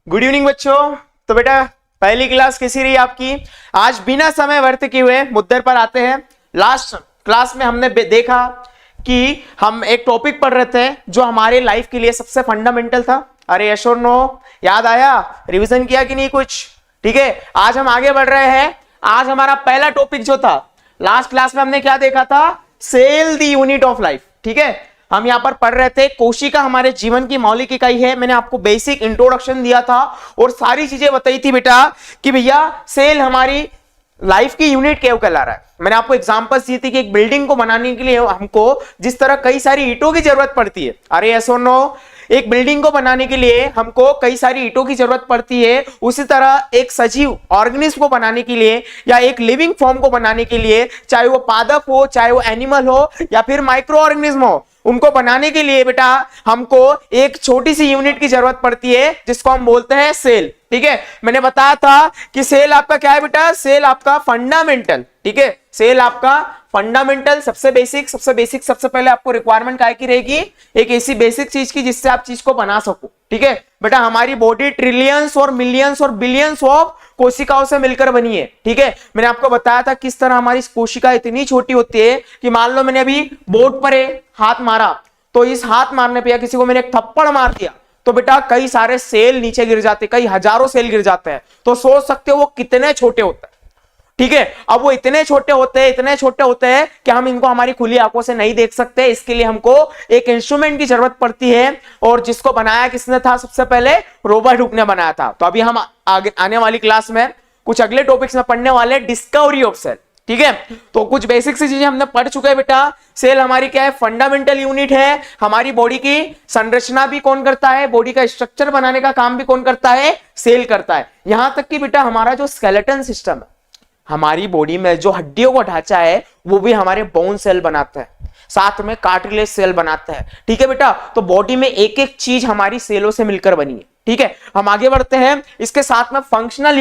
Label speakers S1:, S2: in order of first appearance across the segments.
S1: Good evening बच्चों। तो बेटा पहली क्लास कैसी रही आपकी? आज बिना समय व्यर्थ किए हुए मुद्दे पर आते हैं। लास्ट क्लास में हमने देखा कि हम एक टॉपिक पढ़ रहे थे जो हमारे लाइफ के लिए सबसे फंडामेंटल था। अरे यस और नो, याद आया? रिवीजन किया कि नहीं कुछ? ठीक है, आज हम आगे बढ़ रहे हैं। आज हमारा पहला टॉपिक जो था, लास्ट क्लास में हमने क्या देखा था? Cell the unit of life. ठीक है, हम यहां पर पढ़ रहे थे कोशिका हमारे जीवन की मौलिक इकाई है। मैंने आपको बेसिक इंट्रोडक्शन दिया था और सारी चीजें बताई थी बेटा कि भैया सेल हमारी लाइफ की यूनिट क्यों कहला रहा है। मैंने आपको एग्जांपल्स दी थी कि एक बिल्डिंग को बनाने के लिए हमको जिस तरह कई सारी ईंटों की जरूरत पड़ती है, अरे यस और नो, एक बिल्डिंग को बनाने के लिए हमको कई सारी ईंटों की जरूरत पड़ती है, उसी तरह एक सजीव ऑर्गेनिज्म को बनाने के लिए या एक लिविंग फॉर्म को बनाने के लिए, चाहे वो पादप हो, चाहे वो एनिमल हो या फिर माइक्रो ऑर्गेनिज्म हो, उनको बनाने के लिए बेटा हमको एक छोटी सी यूनिट की जरूरत पड़ती है जिसको हम बोलते हैं सेल। ठीक है, मैंने बताया था कि सेल आपका क्या है बेटा? सेल आपका फंडामेंटल। ठीक है, सेल आपका फंडामेंटल, सबसे बेसिक सबसे पहले आपको रिक्वायरमेंट काय की रहेगी? एक ऐसी बेसिक चीज की जिससे आप चीज को बना सको। ठीक है बेटा, हमारी बॉडी ट्रिलियंस और मिलियंस और बिलियंस ऑफ कोशिकाओं से मिलकर बनी है। ठीक है, मैंने आपको बताया था किस तरह हमारी कोशिका इतनी छोटी होती है कि मान लो मैंने अभी बोर्ड पर हाथ मारा, तो इस हाथ मारने पे या किसी को मैंने एक थप्पड़ मार दिया तो बेटा कई सारे सेल नीचे गिर जाते, कई हजारों सेल गिर जाते हैं। तो सोच सकते हो वो कितने छोटे होते हैं। ठीक है, अब वो इतने छोटे होते हैं कि हम इनको हमारी खुली आंखों से नहीं देख सकते। इसके लिए हमको एक इंस्ट्रूमेंट की जरूरत पड़ती है, और जिसको बनाया किसने था? सबसे पहले रॉबर्ट हुक ने बनाया था। तो अभी हम आगे आने वाली क्लास में कुछ अगले टॉपिक्स में पढ़ने वाले डिस्कवरी ऑफ सेल। ठीक है, तो कुछ बेसिक सी चीजें हमने पढ़ चुके हैं बेटा। सेल हमारी क्या है? फंडामेंटल यूनिट है। हमारी बॉडी की संरचना भी कौन करता है? बॉडी का स्ट्रक्चर बनाने का काम भी कौन करता है? सेल करता है। यहां तक कि बेटा हमारा जो स्केलेटन सिस्टम है, हमारी बॉडी में जो हड्डियों का ढांचा है, वो भी हमारे बोन सेल बनाता है, साथ में कार्टिलेज सेल बनाता है। ठीक है बेटा, तो बॉडी में एक एक चीज हमारी सेलों से मिलकर बनी है। ठीक है, हम आगे बढ़ते हैं। इसके साथ में फंक्शनल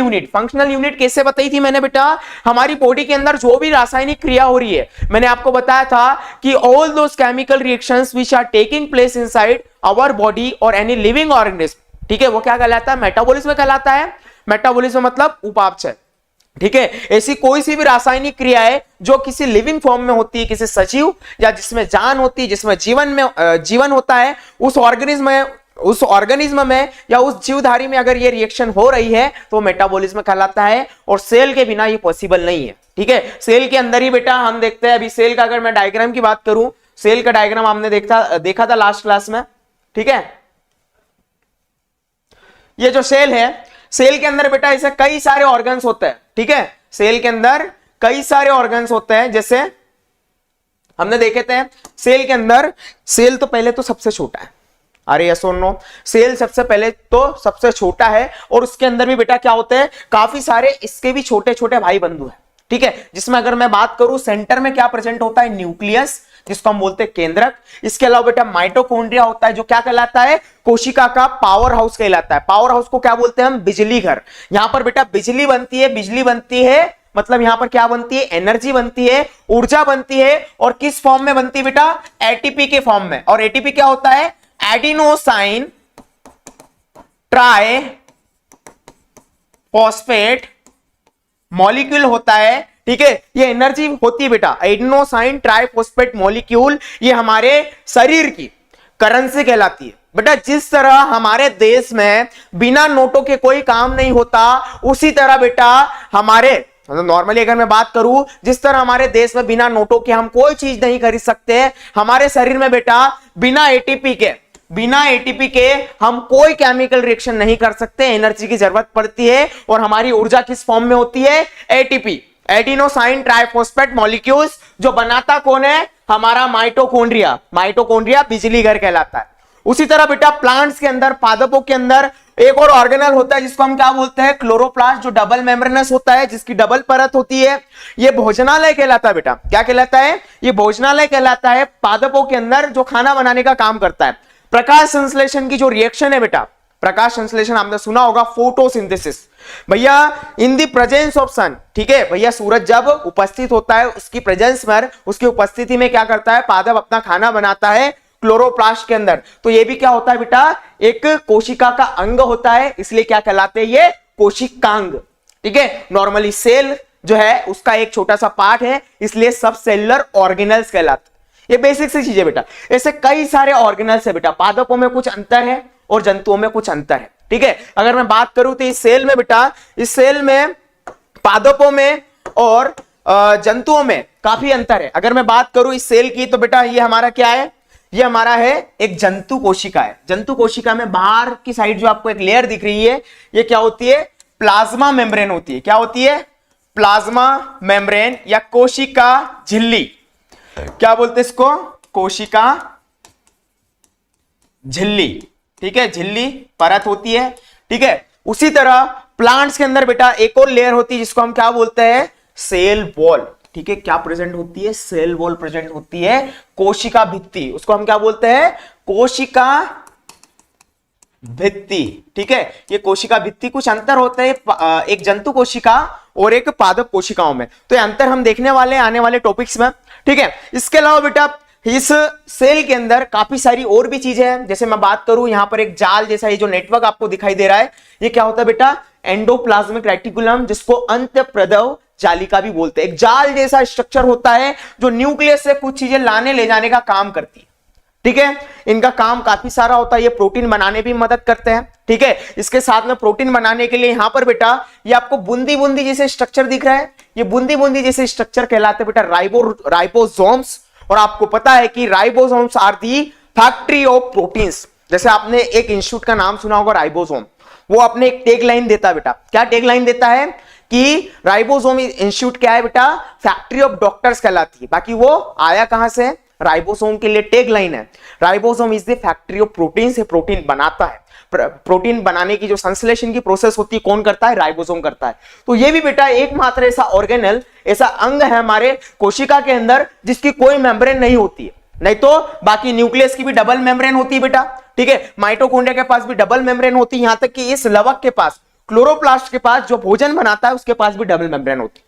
S1: यूनिट कैसे बताई थी मैंने बेटा? हमारी बॉडी के अंदर जो भी रासायनिक क्रिया हो रही है, मैंने आपको बताया था कि all those chemical reactions which are taking place inside our body और एनी लिविंग ऑर्गेनिज्म, ठीक है, वो क्या कहलाता है? मेटाबॉलिज्म कहलाता है। मेटाबॉलिज्म मतलब उपापचय। ठीक है, ऐसी कोई सी भी रासायनिक क्रिया है जो किसी लिविंग फॉर्म में होती है, किसी सजीव या जिसमें जान होती है, जिसमें जीवन होता है, उस ऑर्गेनिज्म में या उस जीवधारी में अगर ये रिएक्शन हो रही है तो मेटाबॉलिज्म कहलाता है, और सेल के बिना ये पॉसिबल नहीं है। ठीक है, सेल के अंदर ही बेटा हम देखते हैं। अभी सेल का अगर मैं डायग्राम की बात करूं, सेल का डायग्राम हमने देखा था लास्ट क्लास में। ठीक है, ये जो सेल है, सेल के अंदर बेटा ऐसे कई सारे ऑर्गन्स होते हैं। ठीक है, सेल के अंदर कई सारे ऑर्गन्स होते हैं। जैसे हमने देखे थे सेल के अंदर, सेल तो पहले तो सबसे छोटा है। अरे यस और नो, सेल सबसे पहले तो सबसे छोटा है, और उसके अंदर भी बेटा क्या होते हैं? काफी सारे इसके भी छोटे छोटे भाई बंधु हैं। ठीक है, जिसमें अगर मैं बात करूं, सेंटर में क्या प्रेजेंट होता है? न्यूक्लियस, जिसको हम बोलते हैं केंद्रक। इसके अलावा बेटा माइटोकॉन्ड्रिया होता है, जो क्या कहलाता है? कोशिका का पावर हाउस कहलाता है। पावर हाउस को क्या बोलते हैं हम? बिजली घर। यहां पर बेटा बिजली बनती है, मतलब यहां पर क्या बनती है? एनर्जी बनती है, ऊर्जा बनती है। और किस फॉर्म में बनती है बेटा? एटीपी के फॉर्म में। और एटीपी क्या होता है? एडिनोसाइन ट्राई फॉस्फेट मॉलिक्यूल होता है। ठीक है, ये एनर्जी होती है बेटा, एडिनोसाइन ट्राइफॉस्फेट मॉलिक्यूल। ये हमारे शरीर की करेंसी कहलाती है बेटा। जिस तरह हमारे देश में बिना नोटों के कोई काम नहीं होता, उसी तरह बेटा हमारे नॉर्मली अगर मैं बात करूं, जिस तरह हमारे देश में बिना नोटों के हम कोई चीज नहीं खरीद सकते, हमारे शरीर में बेटा बिना एटीपी के हम कोई केमिकल रिएक्शन नहीं कर सकते। एनर्जी की जरूरत पड़ती है, और हमारी ऊर्जा किस फॉर्म में होती है? ATP, adenosine triphosphate molecules. जो बनाता कौन है? हमारा माइटोकॉन्ड्रिया बिजली घर कहलाता है। उसी तरह बेटा प्लांट्स के अंदर, पादपों के अंदर एक और ऑर्गेनल होता है जिसको हम क्या बोलते हैं? क्लोरोप्लास्ट, जो डबल मेम्ब्रेनस होता है, जिसकी डबल परत होती है। ये भोजनालय कहलाता है बेटा। क्या कहलाता है? ये भोजनालय कहलाता है, पादपों के अंदर जो खाना बनाने का काम करता है। प्रकाश संश्लेषण की जो रिएक्शन है बेटा, प्रकाश संश्लेषण आपने सुना होगा, फोटोसिंथेसिस, भैया इन द प्रेजेंस ऑफ सन। ठीक है भैया, सूरज जब उपस्थित होता है, उसकी प्रेजेंस में, उसकी उपस्थिति में क्या करता है? पादप अपना खाना बनाता है। क्लोरोप्लास्ट के अंदर। तो ये भी क्या होता है बेटा, एक कोशिका का अंग होता है, इसलिए क्या कहलाते हैं ये, कोशिकांग। ठीक है, नॉर्मली सेल जो है उसका एक छोटा सा पार्ट है, इसलिए सब सेलुलर ऑर्गेनल्स कहलाते। ये बेसिक सी चीज है बेटा। ऐसे कई सारे ऑर्गेनल्स है बेटा, पादपों में कुछ अंतर है और जंतुओं में कुछ अंतर है। ठीक है, अगर मैं बात करूं तो इस सेल में बेटा, इस सेल में पादपों में और जंतुओं में काफी अंतर है। अगर मैं बात करूं इस सेल की तो बेटा ये हमारा क्या है, ये हमारा है एक जंतु कोशिका है। जंतु कोशिका में बाहर की साइड जो आपको एक लेयर दिख रही है, ये क्या होती है, प्लाज्मा मेम्ब्रेन होती है। क्या होती है, प्लाज्मा मेम्ब्रेन या कोशिका झिल्ली। क्या बोलते हैं इसको, कोशिका झिल्ली। ठीक है, झिल्ली परत होती है। ठीक है, उसी तरह प्लांट्स के अंदर बेटा एक और लेयर होती है जिसको हम क्या बोलते हैं, सेल वॉल। ठीक है, क्या प्रेजेंट होती है, सेल वॉल प्रेजेंट होती है, कोशिका भित्ति, उसको हम क्या बोलते हैं, कोशिका भित्ति। ठीक है, ये कोशिका भित्ति, कुछ अंतर होता है एक जंतु कोशिका और एक पादप कोशिकाओं में, तो ये अंतर हम देखने वाले हैं आने वाले टॉपिक्स में। ठीक है, इसके अलावा बेटा इस सेल के अंदर काफी सारी और भी चीजें हैं। जैसे मैं बात करूं, यहां पर एक जाल जैसा ये जो नेटवर्क आपको दिखाई दे रहा है, ये क्या होता है बेटा, एंडोप्लाज्मिक रेटिकुलम, जिसको अंतःप्रदव जालिका भी बोलते हैं। एक जाल जैसा स्ट्रक्चर होता है जो न्यूक्लियस से कुछ चीजें लाने ले जाने का काम करती है। ठीक है, इनका काम काफी सारा होता है, ये प्रोटीन बनाने भी मदद करते हैं। ठीक है, इसके साथ में प्रोटीन बनाने के लिए यहां पर बेटा ये आपको बूंदी बूंदी जैसे स्ट्रक्चर दिख रहा है, ये बूंदी बूंदी जैसे स्ट्रक्चर कहलाते हैं बेटा राइबोसोम्स। और आपको पता है कि ribosomes are the factory of proteins. जैसे आपने एक इंस्टीट्यूट का नाम सुना होगा राइबोसोम, वो अपने एक टैग लाइन देता है बेटा। क्या टैग लाइन देता है कि राइबोसोम इंस्टीट्यूट क्या है बेटा, फैक्ट्री ऑफ डॉक्टर्स कहलाती है। बाकी वो आया कहां से, राइबोसोम के लिए टैग लाइन है, ribosome is the factory of protein, से प्रोटीन बनाता है। प्रोटीन बनाने की जो संश्लेषण की प्रोसेस होती है कौन करता है, राइबोसोम करता है। तो ये भी बेटा एकमात्र ऐसा ऑर्गेनल, ऐसा अंग है हमारे कोशिका के अंदर जिसकी कोई मेम्ब्रेन नहीं होती है। नहीं तो बाकी न्यूक्लियस की भी डबल मेम्ब्रेन होती है बेटा। ठीक है, माइटोकॉन्ड्रिया के पास भी डबल मेम्ब्रेन होती है, यहां तक कि इस लवक के पास, क्लोरोप्लास्ट के पास जो भोजन बनाता है उसके पास भी डबल मेम्ब्रेन होती है।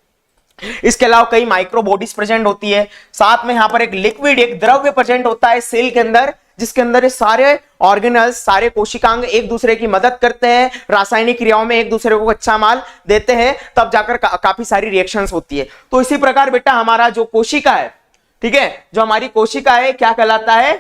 S1: इसके अलावा कई माइक्रो बॉडीज प्रेजेंट होती है, साथ में यहां पर एक लिक्विड, एक द्रव्य प्रेजेंट होता है सेल के अंदर, जिसके अंदर ये सारे ऑर्गेनल्स, सारे कोशिकांग एक दूसरे की मदद करते हैं, रासायनिक क्रियाओं में एक दूसरे को कच्चा माल देते हैं, तब जाकर काफी सारी रिएक्शंस होती है। तो इसी प्रकार बेटा हमारा जो कोशिका है, ठीक है, जो हमारी कोशिका है क्या कहलाता है,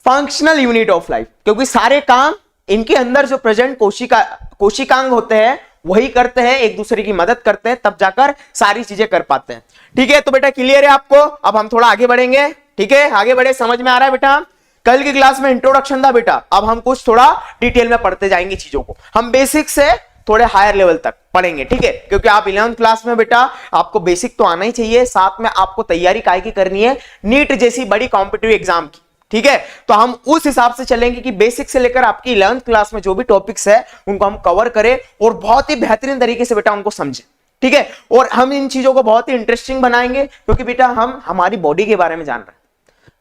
S1: फंक्शनल यूनिट ऑफ लाइफ, क्योंकि सारे काम इनके अंदर जो प्रेजेंट कोशिकांग होते हैं वही करते हैं, एक दूसरे की मदद करते हैं, तब जाकर सारी चीजें कर पाते हैं। ठीक है, तो बेटा क्लियर है आपको। अब हम थोड़ा आगे बढ़ेंगे। ठीक है, आगे बढ़े, समझ में आ रहा है बेटा। कल की क्लास में इंट्रोडक्शन था बेटा, अब हम कुछ थोड़ा डिटेल में पढ़ते जाएंगे चीजों को, हम बेसिक से थोड़े हायर लेवल तक पढ़ेंगे। ठीक है, क्योंकि आप 11th क्लास में बेटा आपको बेसिक तो आना ही चाहिए, साथ में आपको तैयारी काय की करनी है, नीट जैसी बड़ी कॉम्पिटिटिव एग्जाम की। ठीक है, तो हम उस हिसाब से चलेंगे कि बेसिक से लेकर आपकी 11th क्लास में जो भी टॉपिक्स है उनको हम कवर करें और बहुत ही बेहतरीन तरीके से बेटा उनको समझें। ठीक है, और हम इन चीजों को बहुत ही इंटरेस्टिंग बनाएंगे, क्योंकि बेटा हम हमारी बॉडी के बारे में जान रहे हैं,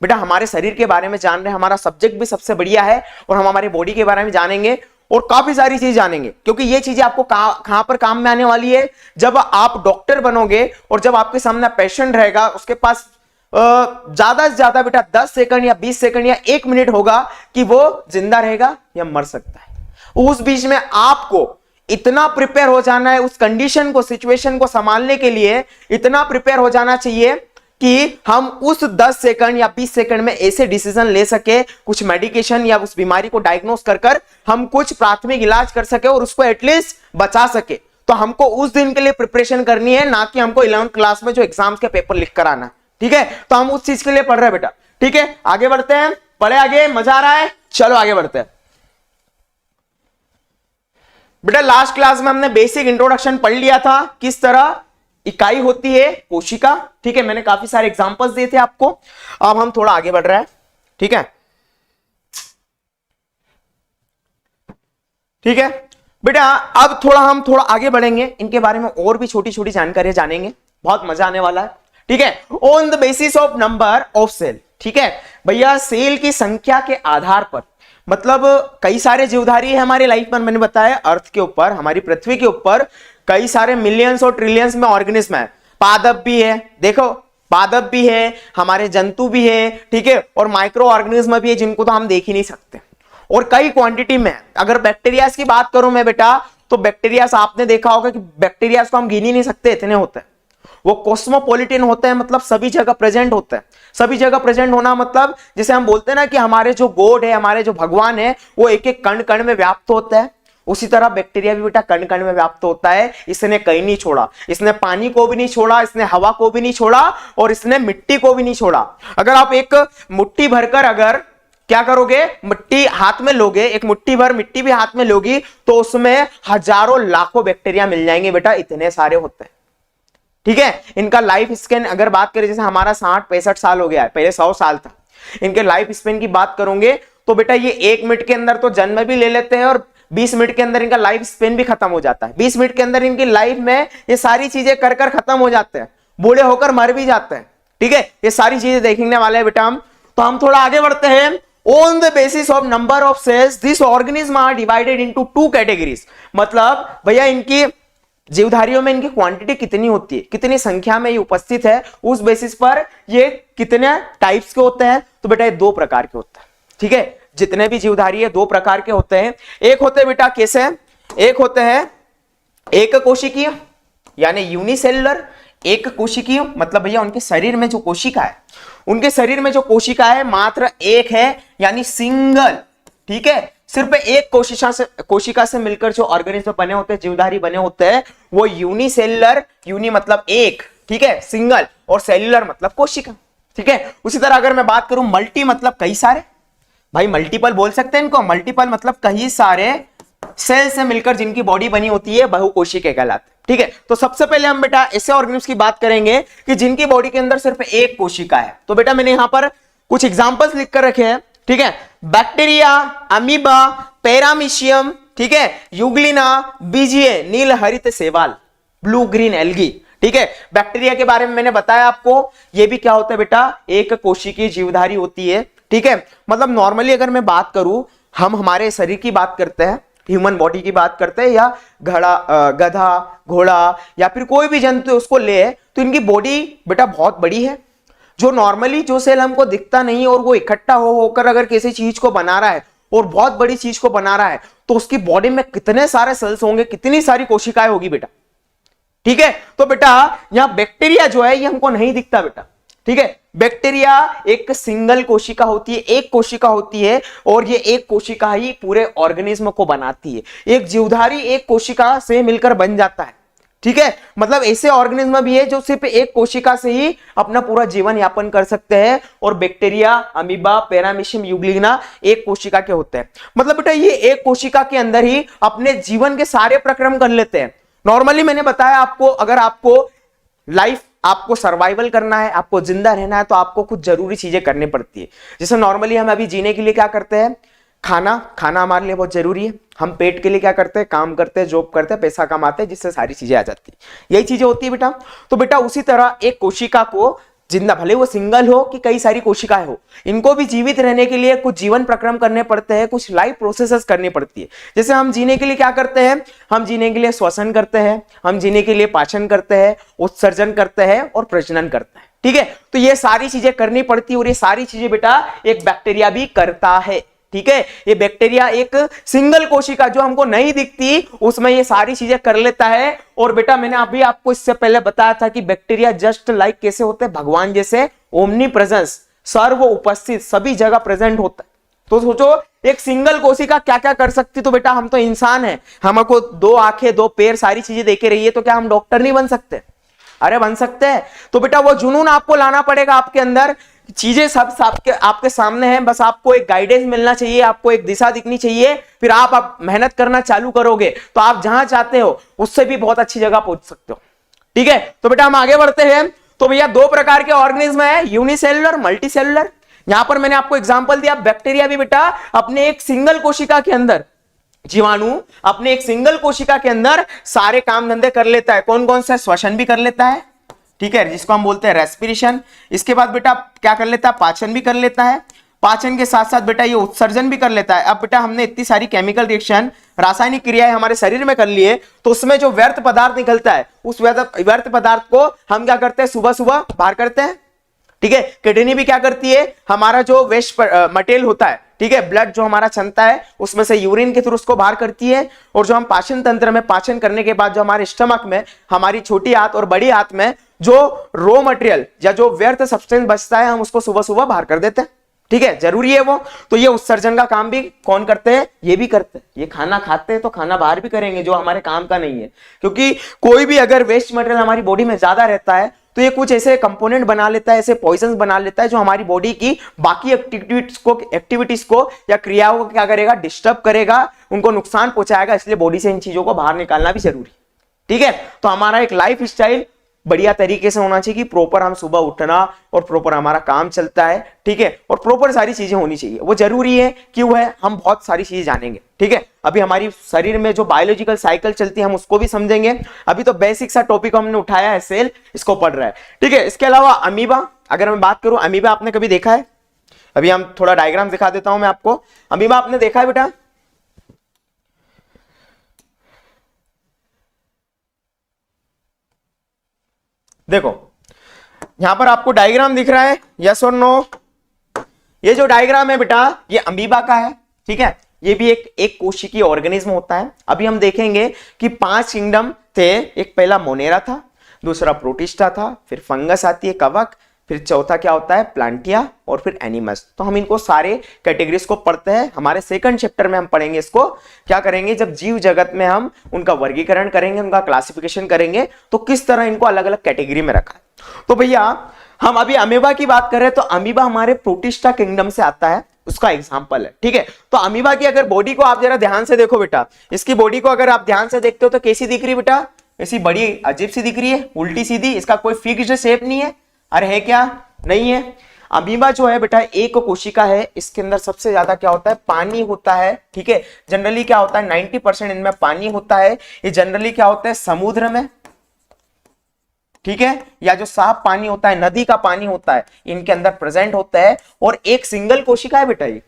S1: बेटा हमारे शरीर के बारे में जान रहे हैं, हमारा सब्जेक्ट भी सबसे बढ़िया है, और हम हमारी बॉडी के बारे में जानेंगे और काफी सारी चीज जानेंगे, क्योंकि ये चीजें आपको कहां पर काम में आने वाली है, जब आप डॉक्टर बनोगे और जब आपके सामने पेशेंट रहेगा, उसके पास ज्यादा से ज्यादा बेटा 10 सेकंड या 20 सेकंड या 1 मिनट होगा कि वो जिंदा रहेगा या मर सकता है। उस बीच में आपको इतना प्रिपेयर हो जाना है, उस कंडीशन को, सिचुएशन को संभालने के लिए इतना प्रिपेयर हो जाना चाहिए कि हम उस 10 सेकंड या 20 सेकंड में ऐसे डिसीजन ले सके, कुछ मेडिकेशन या उस बीमारी को डायग्नोस कर हम कुछ प्राथमिक इलाज कर सके और उसको एटलीस्ट बचा सके। तो हमको उस दिन के लिए प्रिपरेशन करनी है, ना कि हमको 11th क्लास में जो एग्जाम्स के पेपर लिख कर आना। ठीक है, तो हम उस चीज के लिए पढ़ रहे हैं बेटा। ठीक है, आगे बढ़ते हैं, पढ़े आगे, मजा आ रहा है, चलो आगे बढ़ते हैं बेटा। लास्ट क्लास में हमने बेसिक इंट्रोडक्शन पढ़ लिया था, किस तरह इकाई होती है कोशिका। ठीक है, मैंने काफी सारे एग्जांपल्स दिए थे आपको। अब हम थोड़ा आगे बढ़ रहे हैं। ठीक है, ठीक है बेटा, अब हम थोड़ा आगे बढ़ेंगे, इनके बारे में और भी छोटी छोटी जानकारियां जानेंगे, बहुत मजा आने वाला है। ठीक है, on the basis of number of cell. ठीक है भैया, सेल की संख्या के आधार पर, मतलब कई सारे जीवधारी है हमारी लाइफ में, मैंने बताया अर्थ के ऊपर, हमारी पृथ्वी के ऊपर कई सारे मिलियंस और ट्रिलियंस में ऑर्गेनिज्म है, पादप भी है। देखो पादप भी है, हमारे जंतु भी है, ठीक है, और माइक्रो ऑर्गेनिज्म भी है जिनको तो हम देख ही नहीं सकते, और कई क्वांटिटी में। अगर बैक्टीरियाज की बात करूं मैं बेटा, तो बैक्टीरियाज आपने देखा होगा कि बैक्टीरियाज को हम गिन ही नहीं सकते, इतने होते हैं। वो कॉस्मोपॉलिटन होते हैं, मतलब सभी जगह प्रेजेंट होते हैं। सभी जगह प्रेजेंट होना मतलब जैसे हम बोलते हैं ना कि हमारे जो गॉड है, हमारे जो भगवान है, वो एक एक कण कण में व्याप्त होता है, उसी तरह बैक्टीरिया भी बेटा कण कण में व्याप्त होता है। इसने कहीं नहीं छोड़ा, इसने पानी को भी नहीं छोड़ा, इसने हवा को भी नहीं छोड़ा, और इसने मिट्टी को भी नहीं छोड़ा। अगर आप एक मुट्ठी भरकर अगर क्या करोगे, मिट्टी हाथ में लोगे, एक मुट्ठी भर मिट्टी भी हाथ में लोगी, तो उसमें हजारों लाखों बैक्टीरिया मिल जाएंगे बेटा, इतने सारे होते हैं। ठीक है, इनका लाइफ स्पेन अगर बात करें, जैसे हमारा 60-65 साल हो गया है, पहले 100 साल था। इनके लाइफ स्पेन की बात करोगे तो बेटा ये 1 मिनट के अंदर तो जन्म भी ले लेते हैं, और 20 मिनट के अंदर इनका लाइफ स्पेन भी खत्म हो जाता है। 20 मिनट के अंदर इनकी लाइफ में ये सारी चीजें कर कर खत्म हो जाते हैं, बूढ़े होकर मर भी जाते हैं। ठीक है, ये सारी चीजें देखने वाले हैं बेटा हम। तो हम थोड़ा आगे बढ़ते हैं। On the basis of number of cells this organism are divided into 2 categories. मतलब भैया इनकी जीवधारियों में इनकी क्वांटिटी कितनी होती है, कितनी संख्या में ये उपस्थित है, उस बेसिस पर ये कितने टाइप्स के होते हैं। तो बेटा ये 2 प्रकार के होते हैं। ठीक है, जितने भी जीवधारी है 2 प्रकार के होते हैं। एक होते हैं बेटा कैसे, एक होते हैं एक कोशिकीय यानी यूनिसेलुलर। एक कोशिकीय मतलब भैया उनके शरीर में जो कोशिका है, उनके शरीर में जो कोशिका है मात्र एक है, यानी सिंगल। ठीक है, सिर्फ एक कोशिका से मिलकर जो ऑर्गेनिज्म बने होते हैं, जीवधारी बने होते हैं, वो यूनिसेलुलर। यूनि मतलब एक, ठीक है, सिंगल, और सेल्युलर मतलब कोशिका। ठीक है, उसी तरह अगर मैं बात करूं मल्टी मतलब कई सारे, भाई मल्टीपल बोल सकते हैं इनको। मल्टीपल मतलब कई सारे सेल से मिलकर जिनकी बॉडी बनी होती है, बहुकोशिकीय कहलाते हैं। ठीक है, तो सबसे पहले हम बेटा ऐसे ऑर्गेनिज्म की बात करेंगे कि जिनकी बॉडी के अंदर सिर्फ एक कोशिका है। तो बेटा मैंने यहां पर कुछ एग्जांपल्स लिख कर रखे हैं। ठीक है, बैक्टीरिया, अमीबा, पैरामीशियम, ठीक है, यूग्लिना, बीजीए, नील हरित शैवाल, ब्लू ग्रीन एल्गी। ठीक है, बैक्टीरिया के बारे में मैंने बताया आपको, ये भी क्या होता है बेटा, एक कोशिकीय जीवधारी होती है। ठीक है, मतलब नॉर्मली अगर मैं बात करूं, हम हमारे शरीर की बात करते हैं, ह्यूमन बॉडी की बात करते हैं, या गधा, घोड़ा या फिर कोई भी जंतु उसको ले, तो इनकी बॉडी बेटा बहुत बड़ी है। जो नॉर्मली जो सेल हमको दिखता नहीं और वो इकट्ठा होकर अगर किसी चीज को बना रहा है और बहुत बड़ी चीज को बना रहा है, तो उसकी बॉडी में कितने सारे सेल्स होंगे, कितनी सारी कोशिकाएं होगी बेटा। ठीक है, तो बेटा यहां बैक्टीरिया जो है ये हमको नहीं दिखता बेटा। ठीक है, बैक्टीरिया एक सिंगल कोशिका होती है, एक कोशिका होती है, और ये एक कोशिका ही पूरे ऑर्गेनिज्म को बनाती है। एक जीवधारी एक कोशिका से मिलकर बन जाता है। ठीक है, मतलब ऐसे ऑर्गेनिज्म भी है जो सिर्फ एक कोशिका से ही अपना पूरा जीवन यापन कर सकते हैं, और बैक्टीरिया, अमीबा, पैरामीशियम, यूग्लिना एक कोशिका के होते हैं। मतलब बेटा ये एक कोशिका के अंदर ही अपने जीवन के सारे प्रक्रम कर लेते हैं। नॉर्मली मैंने बताया आपको, अगर आपको लाइफ, आपको सर्वाइवल करना है, आपको जिंदा रहना है, तो आपको कुछ जरूरी चीजें करनी पड़ती है। जैसे नॉर्मली हम अभी जीने के लिए क्या करते हैं, खाना हमारे लिए बहुत जरूरी है। हम पेट के लिए क्या करते हैं, काम करते हैं, जॉब करते हैं, पैसा कमाते हैं, जिससे सारी चीजें आ जाती है। यही चीजें होती है बेटा। तो बेटा उसी तरह एक कोशिका को जिंदा, भले वो सिंगल हो कि कई सारी कोशिकाएं हो, इनको भी जीवित रहने के लिए कुछ जीवन प्रक्रम करने पड़ते हैं, कुछ लाइफ प्रोसेसेस करनी पड़ती है। जैसे हम जीने के लिए क्या करते हैं, हम जीने के लिए श्वसन करते हैं, हम जीने के लिए पाचन करते हैं, उत्सर्जन करते हैं और प्रजनन करते हैं। ठीक है, तो ये सारी चीजें करनी पड़ती है, और ये सारी चीजें बेटा एक बैक्टीरिया भी करता है। ठीक है, ये बैक्टीरिया एक सिंगल कोशिका जो हमको नहीं दिखती, उसमें ये सारी चीजें कर लेता है। और बेटा मैंने अभी आपको इससे पहले बताया था कि बैक्टीरिया जस्ट लाइक कैसे होते हैं, भगवान जैसे, ओमनी प्रेजेंस, सर्व उपस्थित, सभी जगह प्रेजेंट होता है। तो सोचो एक सिंगल कोशिका क्या क्या कर सकती। तो बेटा हम तो इंसान हैं, हमको 2 आंखें, 2 पैर, सारी चीजें देखे रही है, तो क्या हम डॉक्टर नहीं बन सकते? अरे बन सकते हैं। तो बेटा वो जुनून आपको लाना पड़ेगा आपके अंदर। चीजें सब आपके सामने हैं, बस आपको एक गाइडेंस मिलना चाहिए, आपको एक दिशा दिखनी चाहिए, फिर आप मेहनत करना चालू करोगे तो आप जहां चाहते हो उससे भी बहुत अच्छी जगह पहुंच सकते हो। ठीक है, तो बेटा हम आगे बढ़ते हैं। तो भैया 2 प्रकार के ऑर्गेनिज्म है, यूनिसेलुलर, मल्टीसेलुलर। यहां पर मैंने आपको एग्जांपल दिया, बैक्टीरिया भी बेटा अपने एक सिंगल कोशिका के अंदर, जीवाणु अपने एक सिंगल कोशिका के अंदर सारे काम धंधे कर लेता है। कौन कौन सा? श्वसन भी कर लेता है, ठीक है, जिसको हम बोलते हैं रेस्पिरेशन। इसके बाद बेटा क्या कर लेता है? पाचन भी कर लेता है, पाचन के साथ साथ बेटा ये उत्सर्जन भी कर लेता है। अब बेटा हमने इतनी सारी केमिकल रिएक्शन, रासायनिक क्रियाएं हमारे शरीर में कर लिए, तो उसमें जो व्यर्थ पदार्थ निकलता है उस व्यर्थ पदार्थ को हम क्या करते हैं, सुबह सुबह बाहर करते हैं। ठीक है, किडनी भी क्या करती है, हमारा जो वेस्ट मटेरियल होता है, ठीक है, ब्लड जो हमारा चलता है उसमें से यूरिन के थ्रू उसको बाहर करती है। और जो हम पाचन तंत्र में पाचन करने के बाद जो हमारे स्टमक में, हमारी छोटी आंत और बड़ी आंत में जो रॉ मटेरियल या जो व्यर्थ सब्सटेंस बचता है हम उसको सुबह सुबह बाहर कर देते हैं। ठीक है, जरूरी है वो। तो ये उत्सर्जन का काम भी कौन करते हैं, ये भी करते हैं। ये खाना खाते हैं तो खाना बाहर भी करेंगे जो हमारे काम का नहीं है, क्योंकि कोई भी अगर वेस्ट मटेरियल हमारी बॉडी में ज्यादा रहता है तो ये कुछ ऐसे कंपोनेंट बना लेता है, ऐसे पॉइजन बना लेता है जो हमारी बॉडी की बाकी एक्टिविटीज को या क्रियाओं को क्या करेगा, डिस्टर्ब करेगा, उनको नुकसान पहुंचाएगा। इसलिए बॉडी से इन चीजों को बाहर निकालना भी जरूरी। ठीक है, तो हमारा एक लाइफ स्टाइल बढ़िया तरीके से होना चाहिए कि प्रॉपर हम सुबह उठना और प्रॉपर हमारा काम चलता है। ठीक है, और प्रॉपर सारी चीजें होनी चाहिए, वो जरूरी है। क्यों है, हम बहुत सारी चीजें जानेंगे। ठीक है, अभी हमारी शरीर में जो बायोलॉजिकल साइकिल चलती है हम उसको भी समझेंगे। अभी तो बेसिक सा टॉपिक हमने उठाया है, सेल, इसको पढ़ रहा है। ठीक है, इसके अलावा अमीबा, अगर मैं बात करूं, अमीबा आपने कभी देखा है? अभी हम थोड़ा डायग्राम दिखा देता हूं मैं आपको। अमीबा आपने देखा है बेटा? देखो यहां पर आपको डायग्राम दिख रहा है, यस और नो? ये जो डायग्राम है बेटा ये अमीबा का है। ठीक है, ये भी एक कोशिकीय ऑर्गेनिज्म होता है। अभी हम देखेंगे कि 5 किंगडम थे। एक पहला मोनेरा था, दूसरा प्रोटिस्टा था, फिर फंगस आती है, कवक, फिर चौथा क्या होता है, प्लांटिया, और फिर एनिमस। तो हम इनको सारे कैटेगरीज को पढ़ते हैं। हमारे सेकंड चैप्टर में हम पढ़ेंगे इसको, क्या करेंगे, जब जीव जगत में हम उनका वर्गीकरण करेंगे, उनका क्लासिफिकेशन करेंगे, तो किस तरह इनको अलग अलग कैटेगरी में रखा है। तो भैया हम अभी अमीबा की बात कर रहे हैं, तो अमीबा हमारे प्रोटिस्टा किंगडम से आता है, उसका एग्जाम्पल है। ठीक है, तो अमीबा की अगर बॉडी को आप जरा ध्यान से देखो बेटा, इसकी बॉडी को अगर आप ध्यान से देखते हो तो कैसी दिख रही है बेटा? ऐसी बड़ी अजीब सी दिख रही है, उल्टी सीधी, इसका कोई फिक्स्ड शेप नहीं है। अरे है क्या? नहीं है। अमीबा जो है बेटा एक कोशिका है, इसके अंदर सबसे ज्यादा क्या होता है, पानी होता है। ठीक है, जनरली क्या होता है, 90% इनमें पानी होता है। ये जनरली क्या होता है, समुद्र में, ठीक है, या जो साफ पानी होता है, नदी का पानी होता है, इनके अंदर प्रेजेंट होता है। और एक सिंगल कोशिका है बेटा, ये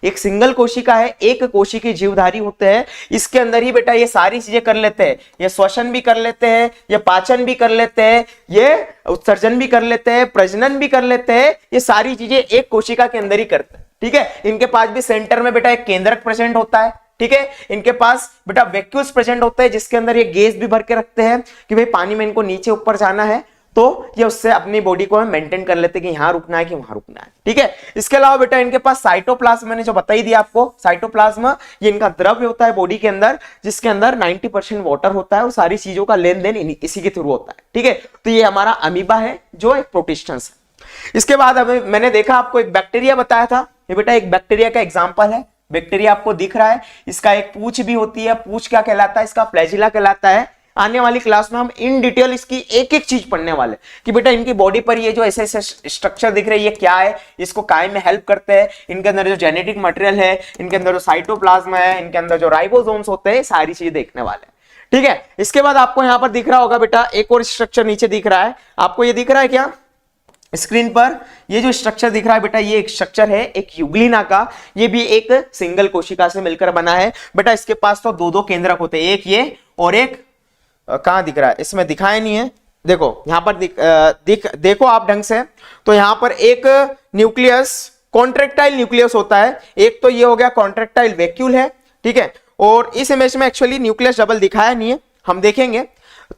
S1: एक सिंगल कोशिका है, एक कोशिकीय जीवधारी होते हैं। इसके अंदर ही बेटा ये सारी चीजें कर लेते हैं, ये श्वसन भी कर लेते हैं, ये पाचन भी कर लेते हैं, ये उत्सर्जन भी कर लेते हैं, प्रजनन भी कर लेते हैं। ये सारी चीजें एक कोशिका के अंदर ही करते हैं। ठीक है, इनके पास भी सेंटर में बेटा एक केंद्रक प्रेजेंट होता है। ठीक है, इनके पास बेटा वैक्यूल्स प्रेजेंट होते हैं, जिसके अंदर ये गैस भी भर के रखते हैं कि भाई पानी में इनको नीचे ऊपर जाना है, तो ये उससे अपनी बॉडी को मेंटेन कर लेते हैं कि यहां रुकना है कि वहां रुकना है। ठीक है, इसके अलावा बेटा इनके पास साइटोप्लाज्म, मैंने जो बता ही दिया आपको, साइटोप्लाज्म ये इनका द्रव्य होता है बॉडी के अंदर, जिसके अंदर 90% वाटर होता है और सारी चीजों का लेन देन इसी के थ्रू होता है। ठीक है, तो ये हमारा अमीबा है जो एक प्रोटिस्टंस है। इसके बाद अभी मैंने देखा आपको एक बैक्टीरिया बताया था, ये बेटा एक बैक्टीरिया का एग्जाम्पल है। बैक्टीरिया आपको दिख रहा है, इसका एक पूंछ भी होती है। पूंछ क्या कहलाता है, इसका फ्लैजिला कहलाता है। आने वाली क्लास में हम इन डिटेल इसकी एक एक चीज पढ़ने वाले कि बेटा इनकी बॉडी पर ये जो ऐसे ऐसे स्ट्रक्चर दिख रहे हैं ये क्या है, इसको काय में हेल्प करते हैं, इनके अंदर जो जेनेटिक मटेरियल है, इनके अंदर जो साइटोप्लाज्म है, इनके अंदर जो राइबोसोम्स होते हैं, सारी चीजें देखने वाले हैं। ठीक है, इसके बाद आपको यहां पर दिख रहा होगा बेटा एक और स्ट्रक्चर नीचे दिख रहा है, आपको ये दिख रहा है क्या स्क्रीन पर? ये जो स्ट्रक्चर दिख रहा है बेटा ये एक स्ट्रक्चर है एक यूग्लिना का। ये भी एक सिंगल कोशिका से मिलकर बना है बेटा। इसके पास तो दो केंद्रक होते हैं, एक ये और एक कहां दिख रहा है, इसमें दिखाया नहीं है, देखो यहां पर देखो आप ढंग से। तो यहां पर एक न्यूक्लियस, कॉन्ट्रेक्टाइल न्यूक्लियस होता है, एक तो ये हो गया कॉन्ट्रेक्टाइल वैक्यूल है। ठीक है, और इस इमेज में एक्चुअली न्यूक्लियस डबल दिखाया नहीं है, हम देखेंगे।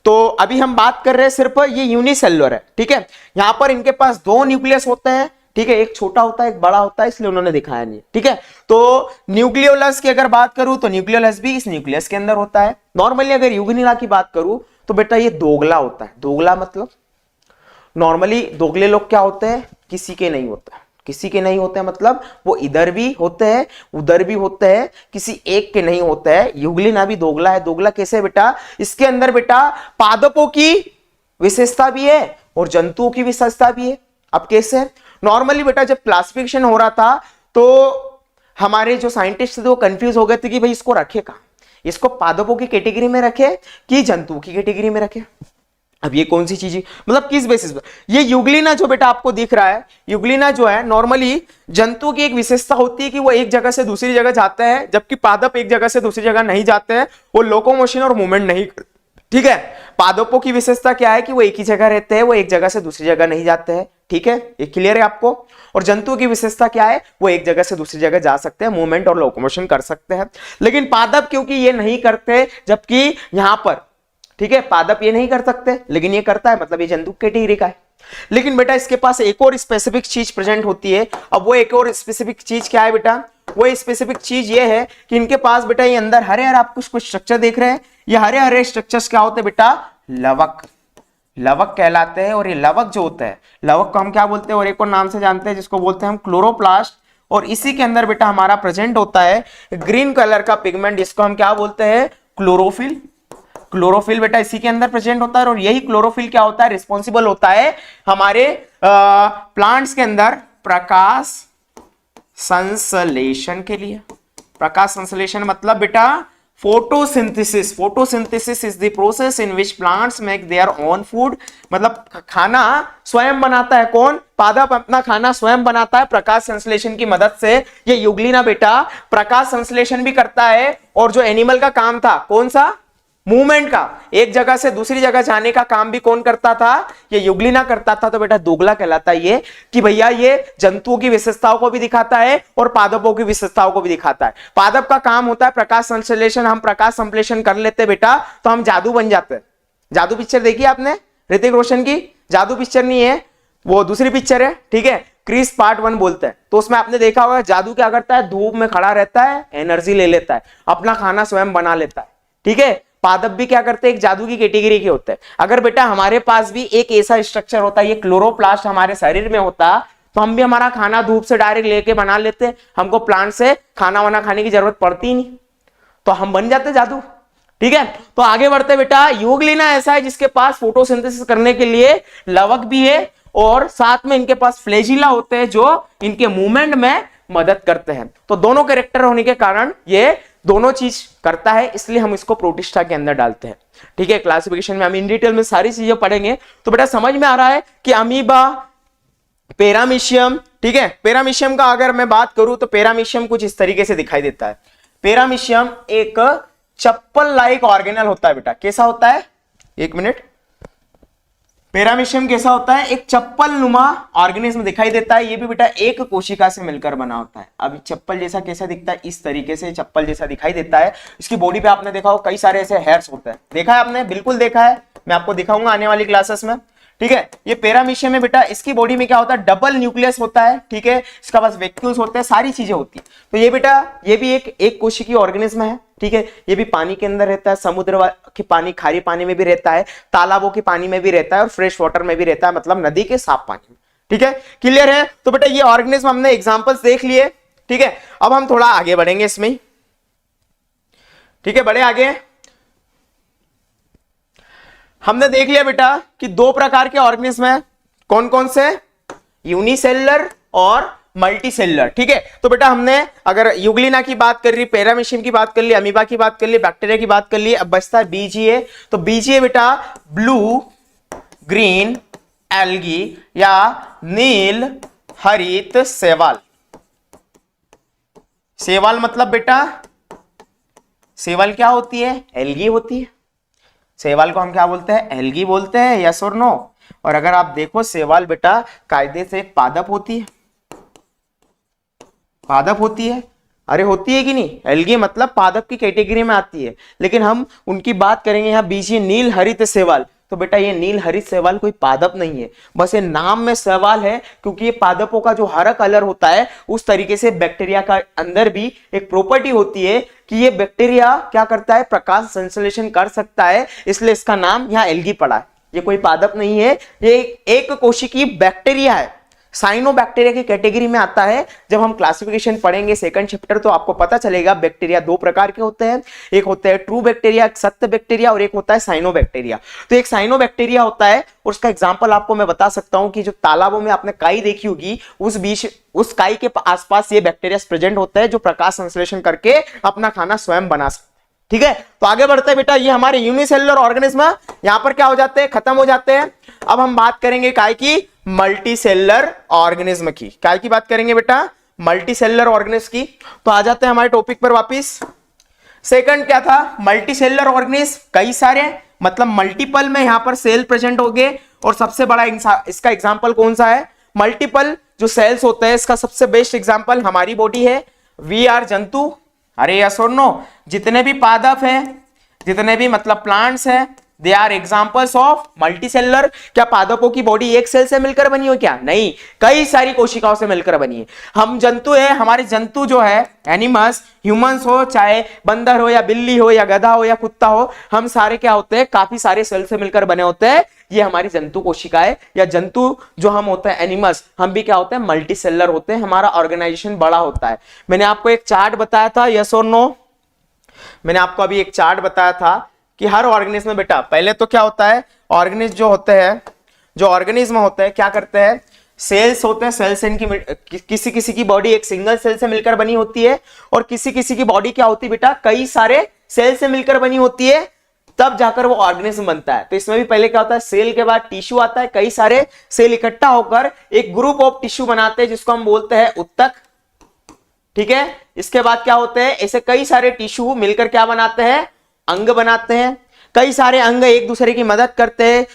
S1: तो अभी हम बात कर रहे हैं सिर्फ ये यूनिसेल्युलर है। ठीक है, यहां पर इनके पास 2 न्यूक्लियस होते हैं। ठीक है, एक छोटा होता है एक बड़ा होता है, इसलिए उन्होंने दिखाया नहीं। ठीक है, तो न्यूक्लियोलस की अगर बात करूं तो न्यूक्लियोलस भी इस न्यूक्लियस के अंदर होता है। नॉर्मली अगर यूग्निना की बात करूं तो बेटा ये दोगला होता है। दोगला मतलब नॉर्मली दोगले लोग क्या होते हैं, किसी के नहीं होता, किसी के नहीं होते मतलब वो इधर भी होते हैं उधर भी होते हैं, किसी एक के नहीं होते हैं। यूग्लिना भी दोगला है। दोगला कैसे बेटा, इसके अंदर बेटा पादपों की विशेषता भी है और जंतुओं की विशेषता भी है। अब कैसे, नॉर्मली बेटा जब क्लासिफिकेशन हो रहा था तो हमारे जो साइंटिस्ट थे वो कंफ्यूज हो गए थे कि भाई इसको रखे कहां, इसको पादपों की कैटेगरी में रखे कि जंतुओं की कैटेगरी में रखे। अब ये कौन सी चीज है, मतलब किस बेसिस पर? ये युग्लिना जो बेटा आपको दिख रहा है, युग्लिना जो है नॉर्मली जंतु की एक विशेषता होती है कि वो एक जगह से दूसरी जगह जाते हैं, जबकि पादप एक जगह से दूसरी जगह नहीं जाते हैं, वो लोकोमोशन और मूवमेंट नहीं करते। ठीक है, पादपों की विशेषता क्या है कि वो एक ही जगह रहते हैं, वो एक जगह से दूसरी जगह नहीं जाते हैं। ठीक है, ये क्लियर है आपको? और जंतुओं की विशेषता क्या है, वो एक जगह से दूसरी जगह जा सकते हैं, मूवमेंट और लोकोमोशन कर सकते हैं। लेकिन पादप क्योंकि ये नहीं करते, जबकि यहां पर ठीक है पादप ये नहीं कर सकते, लेकिन ये करता है, मतलब ये जंतु कैटेगरी का है। लेकिन बेटा इसके पास एक और स्पेसिफिक चीज प्रेजेंट होती है। अब वो एक और स्पेसिफिक चीज क्या है बेटा? वो स्पेसिफिक चीज ये है कि इनके पास बेटा ये अंदर हरे हरे आप कुछ स्ट्रक्चर देख रहे हैं, ये हरे हरे स्ट्रक्चर्स क्या होते हैं बेटा? लवक, लवक कहलाते हैं। और ये लवक जो होता है, लवक को हम क्या बोलते हैं और एक और नाम से जानते हैं जिसको बोलते हैं हम क्लोरोप्लास्ट। और इसी के अंदर बेटा हमारा प्रेजेंट होता है ग्रीन कलर का पिगमेंट, जिसको हम क्या बोलते हैं? क्लोरोफिल। क्लोरोफिल बेटा इसी के अंदर प्रेजेंट होता है। और यही क्लोरोफिल क्या होता है? रिस्पॉन्सिबल होता है हमारे प्लांट्स के अंदर प्रकाश संश्लेषण के लिए। प्रकाश संश्लेषण मतलब बेटा photosynthesis. Photosynthesis is the process in which plants make their own food. मतलब खाना स्वयं बनाता है कौन? पादप अपना खाना स्वयं बनाता है प्रकाश संश्लेषण की मदद से। ये युग्लिना बेटा प्रकाश संश्लेषण भी करता है, और जो एनिमल का काम था कौन सा? मूवमेंट का, एक जगह से दूसरी जगह जाने का काम भी कौन करता था? ये युग्लिना करता था। तो बेटा दोगला कहलाता है ये, कि भैया ये जंतुओं की विशेषताओं को भी दिखाता है और पादपों की विशेषताओं को भी दिखाता है। पादप का काम होता है प्रकाश संश्लेषण, हम प्रकाश संश्लेषण कर लेते बेटा तो हम जादू बन जाते हैं। जादू पिक्चर देखी आपने ऋतिक रोशन की? जादू पिक्चर नहीं है, वो दूसरी पिक्चर है। ठीक है, क्रिस पार्ट 1 बोलते हैं। तो उसमें आपने देखा होगा जादू क्या करता है? धूप में खड़ा रहता है, एनर्जी ले लेता है, अपना खाना स्वयं बना लेता है। ठीक है, पादप भी क्या करते हैं? एक जादू की कैटेगरी के होते हैं। अगर बेटा हमारे पास भी एक ऐसा स्ट्रक्चर होता है, ये क्लोरोप्लास्ट हमारे शरीर में होता, तो हम भी हमारा खाना धूप से डायरेक्ट लेके बना लेते हैं, हमको प्लांट से खाना वाना खाने की जरूरत पड़ती ही नहीं, तो हम बन जाते जादू। ठीक है, तो आगे बढ़ते बेटा। युग्लिना ऐसा है जिसके पास फोटोसिंथेसिस करने के लिए लवक भी है, और साथ में इनके पास फ्लैजिला होते हैं जो इनके मूवमेंट में मदद करते हैं। तो दोनों कैरेक्टर होने के कारण ये दोनों चीज करता है, इसलिए हम इसको प्रोटिस्टा के अंदर डालते हैं। ठीक है, क्लासिफिकेशन में हम इन डिटेल में सारी चीजें पढ़ेंगे। तो बेटा समझ में आ रहा है कि अमीबा, पेरामीशियम। ठीक है, पेरामीशियम का अगर मैं बात करूं तो पेरामीशियम कुछ इस तरीके से दिखाई देता है। पेरामीशियम एक चप्पल लाइक ऑर्गेनल होता है बेटा। कैसा होता है? एक मिनट, पेरामीशियम कैसा होता है? एक चप्पल नुमा ऑर्गेनिज्म दिखाई देता है। ये भी बेटा एक कोशिका से मिलकर बना होता है। अब चप्पल जैसा कैसा दिखता है? इस तरीके से चप्पल जैसा दिखाई देता है। इसकी बॉडी पे आपने देखा हो कई सारे ऐसे हेयर्स होते हैं, देखा है आपने? बिल्कुल देखा है, मैं आपको दिखाऊंगा आने वाली क्लासेस में। ठीक है, ये पेरामीशियम में बेटा इसकी बॉडी में क्या होता है? डबल न्यूक्लियस होता है। ठीक है, इसका पास वैक्यूल्स होते हैं, सारी चीजें होती है। तो ये बेटा ये भी एक कोशिकीय ऑर्गेनिज्म है। ठीक है, ये भी पानी के अंदर रहता है, समुद्र के पानी, खारी पानी में भी रहता है, तालाबों के पानी में भी रहता है, और फ्रेश वाटर में भी रहता है, मतलब नदी के साफ पानी में। ठीक है, क्लियर है? तो बेटा ये ऑर्गेनिज्म हमने एग्जांपल्स देख लिए। ठीक है, अब हम थोड़ा आगे बढ़ेंगे इसमें। ठीक है, बढ़े आगे। हमने देख लिया बेटा कि दो प्रकार के ऑर्गेनिज्म है, कौन कौन से? यूनिसेलुलर और मल्टी सेलुलर। ठीक है, तो बेटा हमने अगर युग्लिना की बात कर ली, पेरामीशियम की बात कर ली, अमीबा की बात कर ली, बैक्टीरिया की बात कर ली, अब बचता है बीजीए। तो बीजीए बेटा ब्लू ग्रीन एल्गी या नील हरित शैवाल। शैवाल मतलब बेटा शैवाल क्या होती है? एल्गी होती है। शैवाल को हम क्या बोलते हैं? एल्गी बोलते हैं, यस और नो? और अगर आप देखो शैवाल बेटा कायदे से एक पादप होती है। पादप होती है, अरे होती है कि नहीं? एल्गी मतलब पादप की कैटेगरी में आती है, लेकिन हम उनकी बात करेंगे यहाँ बीच नील हरित शैवाल। तो बेटा ये नील हरित शैवाल कोई पादप नहीं है, बस ये नाम में शैवाल है, क्योंकि ये पादपों का जो हरा कलर होता है उस तरीके से बैक्टीरिया का अंदर भी एक प्रॉपर्टी होती है कि ये बैक्टीरिया क्या करता है? प्रकाश संश्लेषण कर सकता है, इसलिए इसका नाम यहाँ एल्गी पड़ा है। ये कोई पादप नहीं है, ये एक कोशिकीय बैक्टीरिया है, साइनोबैक्टीरिया की कैटेगरी में आता है। जब हम क्लासिफिकेशन पढ़ेंगे सेकंड चैप्टर तो आपको पता चलेगा बैक्टीरिया दो प्रकार के होते हैं, एक होता है ट्रू बैक्टीरिया, सत्य बैक्टीरिया, और एक होता है साइनोबैक्टीरिया। तो एक साइनोबैक्टीरिया होता है, और उसका एग्जांपल आपको मैं बता सकता हूं कि जो तालाबों में आपने काई देखी होगी, उस काई के आसपास ये बैक्टीरिया प्रेजेंट होता है जो प्रकाश संश्लेषण करके अपना खाना स्वयं बना सकते हैं। ठीक है, तो आगे बढ़ते हैं बेटा, ये हमारे यूनिसेलुलर ऑर्गेनिज्म यहां पर क्या हो जाते हैं, खत्म हो जाते हैं। अब हम बात करेंगे काय की, मल्टीसेलुलर ऑर्गेनिज्म की। काय की बात करेंगे बेटा, मल्टीसेलुलर ऑर्गेनिज्म की। तो आ जाते हैं हमारे टॉपिक पर वापिस। सेकंड क्या था, मल्टीसेलुलर ऑर्गेनिज्म, कई सारे मतलब मल्टीपल में यहां पर सेल प्रेजेंट हो गए। और सबसे बड़ा इसका एग्जांपल कौन सा है, मल्टीपल जो सेल्स होते हैं, इसका सबसे बेस्ट एग्जांपल हमारी बॉडी है। वी आर जंतु, अरे यस और नो, जितने भी पादप हैं, जितने भी मतलब प्लांट्स हैं, they are examples of multicellular. क्या पादपों की बॉडी एक सेल से मिलकर बनी हो क्या, नहीं, कई सारी कोशिकाओं से मिलकर बनी है। हम जंतु है, हमारे जंतु जो है एनिमल्स, ह्यूमंस हो, चाहे बंदर हो या बिल्ली हो या गधा हो या कुत्ता हो, हम सारे क्या होते हैं, काफी सारे सेल से मिलकर बने होते हैं। ये हमारी जंतु कोशिकाएं या जंतु जो हम होते हैं एनिमल्स, हम भी क्या होते हैं, मल्टीसेलुलर होते हैं। हमारा ऑर्गेनाइजेशन बड़ा होता है। मैंने आपको एक चार्ट बताया था, यस और नो, मैंने आपको अभी एक चार्ट बताया था कि हर ऑर्गेनिज्म में बेटा पहले तो क्या होता है, ऑर्गेनिज्म जो होते हैं, जो ऑर्गेनिज्म होते हैं क्या करते हैं, सेल्स होते हैं। सेल से इनकी किसी किसी की बॉडी एक सिंगल सेल से मिलकर बनी होती है, और किसी किसी की बॉडी क्या होती है बेटा, कई सारे सेल से मिलकर बनी होती है, तब जाकर वो ऑर्गेनिज्म बनता है। तो इसमें भी पहले क्या होता है, सेल के बाद टिश्यू आता है, कई सारे सेल इकट्ठा होकर एक ग्रुप ऑफ टिश्यू बनाते हैं, जिसको हम बोलते हैं उत्तक। ठीक है, इसके बाद क्या होते हैं, ऐसे कई सारे टिश्यू मिलकर क्या बनाते हैं, अंग बनाते हैं। कई सारे अंग एक दूसरे की मदद करते हैं,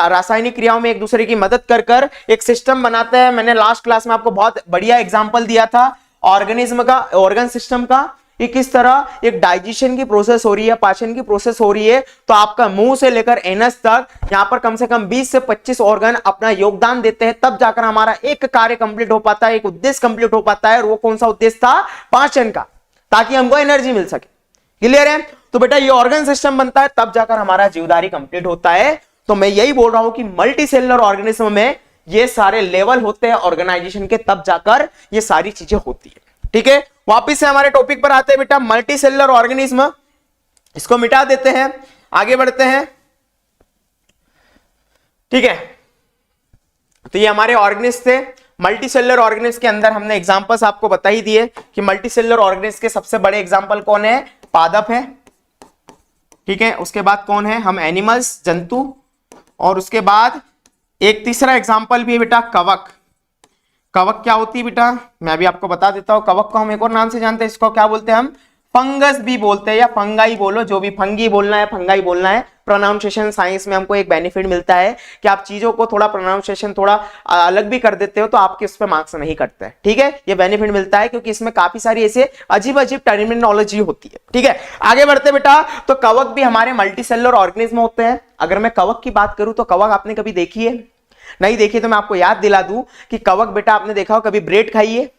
S1: रासायनिक क्रियाओं में एक दूसरे की मदद कर कर एक सिस्टम बनाते हैं। मैंने लास्ट क्लास में आपको बहुत बढ़िया एग्जांपल दिया था ऑर्गेनिज्म का, ऑर्गन सिस्टम का, कि किस तरह एक डाइजेशन की प्रोसेस हो रही है, पाचन की प्रोसेस हो रही है। तो आपका मुंह से लेकर एनस तक यहां पर कम से कम 20 से 25 ऑर्गन अपना योगदान देते हैं, तब जाकर हमारा एक कार्य कंप्लीट हो पाता है, एक उद्देश्य कंप्लीट हो पाता है। और वो कौन सा उद्देश्य था, पाचन का, ताकि हमको एनर्जी मिल सके। क्लियर है, तो बेटा ये ऑर्गन सिस्टम बनता है, तब जाकर हमारा जीवधारी कंप्लीट होता है। तो मैं यही बोल रहा हूं कि मल्टीसेलुलर ऑर्गेनिज्म में ये सारे लेवल होते हैं ऑर्गेनाइजेशन के, तब जाकर ये सारी चीजें होती है। ठीक है, वापिस से हमारे टॉपिक पर आते हैं बेटा, मल्टीसेलुलर ऑर्गेनिज्म, इसको मिटा देते हैं, आगे बढ़ते हैं। ठीक है, तो ये हमारे ऑर्गेनिज्म थे। मल्टीसेलुलर ऑर्गेनिज्म के अंदर हमने एग्जांपल्स आपको बता ही दिए कि मल्टीसेलुलर ऑर्गेनिज्म के सबसे बड़े एग्जांपल कौन है, पादप है। ठीक है, उसके बाद कौन है, हम एनिमल्स, जंतु, और उसके बाद एक तीसरा एग्जांपल भी है बेटा, कवक। कवक क्या होती है बेटा, मैं अभी आपको बता देता हूं। कवक को हम एक और नाम से जानते हैं, इसको क्या बोलते हैं, हम फंगस भी बोलते हैं, या फंगाई बोलो, जो भी, फंगी बोलना है, फंगाई बोलना है। प्रोनाउंसिएशन साइंस में हमको एक बेनिफिट मिलता है कि आप चीजों को थोड़ा प्रोनाउंसिएशन थोड़ा अलग भी कर देते हो, तो आपके उस पर मार्क्स नहीं कटते हैं। ठीक है, ये बेनिफिट मिलता है क्योंकि इसमें काफी सारी ऐसे अजीब अजीब टर्मिनोलॉजी होती है। ठीक है, आगे बढ़ते बेटा, तो कवक भी हमारे मल्टीसेलुलर ऑर्गेनिज्म होते हैं। अगर मैं कवक की बात करूं तो कवक आपने कभी देखी है, नहीं देखी तो मैं आपको याद दिला दूं कि कवक बेटा आपने देखा हो कभी ब्रेड खाई है।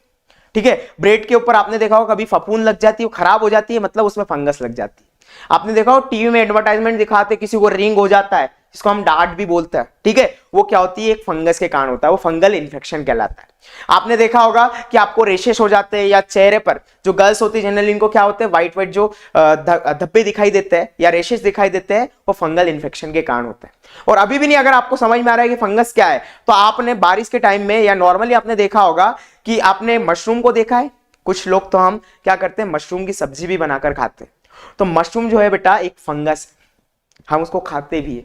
S1: ठीक है, ब्रेड के ऊपर आपने देखा हो कभी फफूंद लग जाती है, खराब हो जाती है, मतलब उसमें फंगस लग जाती है। आपने देखा हो टीवी में एडवर्टाइजमेंट दिखाते, किसी को रिंग हो जाता है, जिसको हम डार्ट भी बोलते हैं। ठीक है, वो क्या होती है, एक फंगस के कारण होता है, वो फंगल इन्फेक्शन कहलाता है। आपने देखा होगा कि आपको रेशेस हो जाते हैं, या चेहरे पर जो गर्ल्स होती है जनरली, इनको क्या होते हैं, व्हाइट व्हाइट जो धब्बे दिखाई देते हैं या रेशेस दिखाई देते हैं, वो फंगल इन्फेक्शन के कारण होते हैं। और अभी भी नहीं अगर आपको समझ में आ रहा है कि फंगस क्या है, तो आपने बारिश के टाइम में या नॉर्मली आपने देखा होगा कि आपने मशरूम को देखा है। कुछ लोग तो हम क्या करते हैं, मशरूम की सब्जी भी बनाकर खाते हैं। तो मशरूम जो है बेटा एक फंगस है, हम उसको खाते भी है।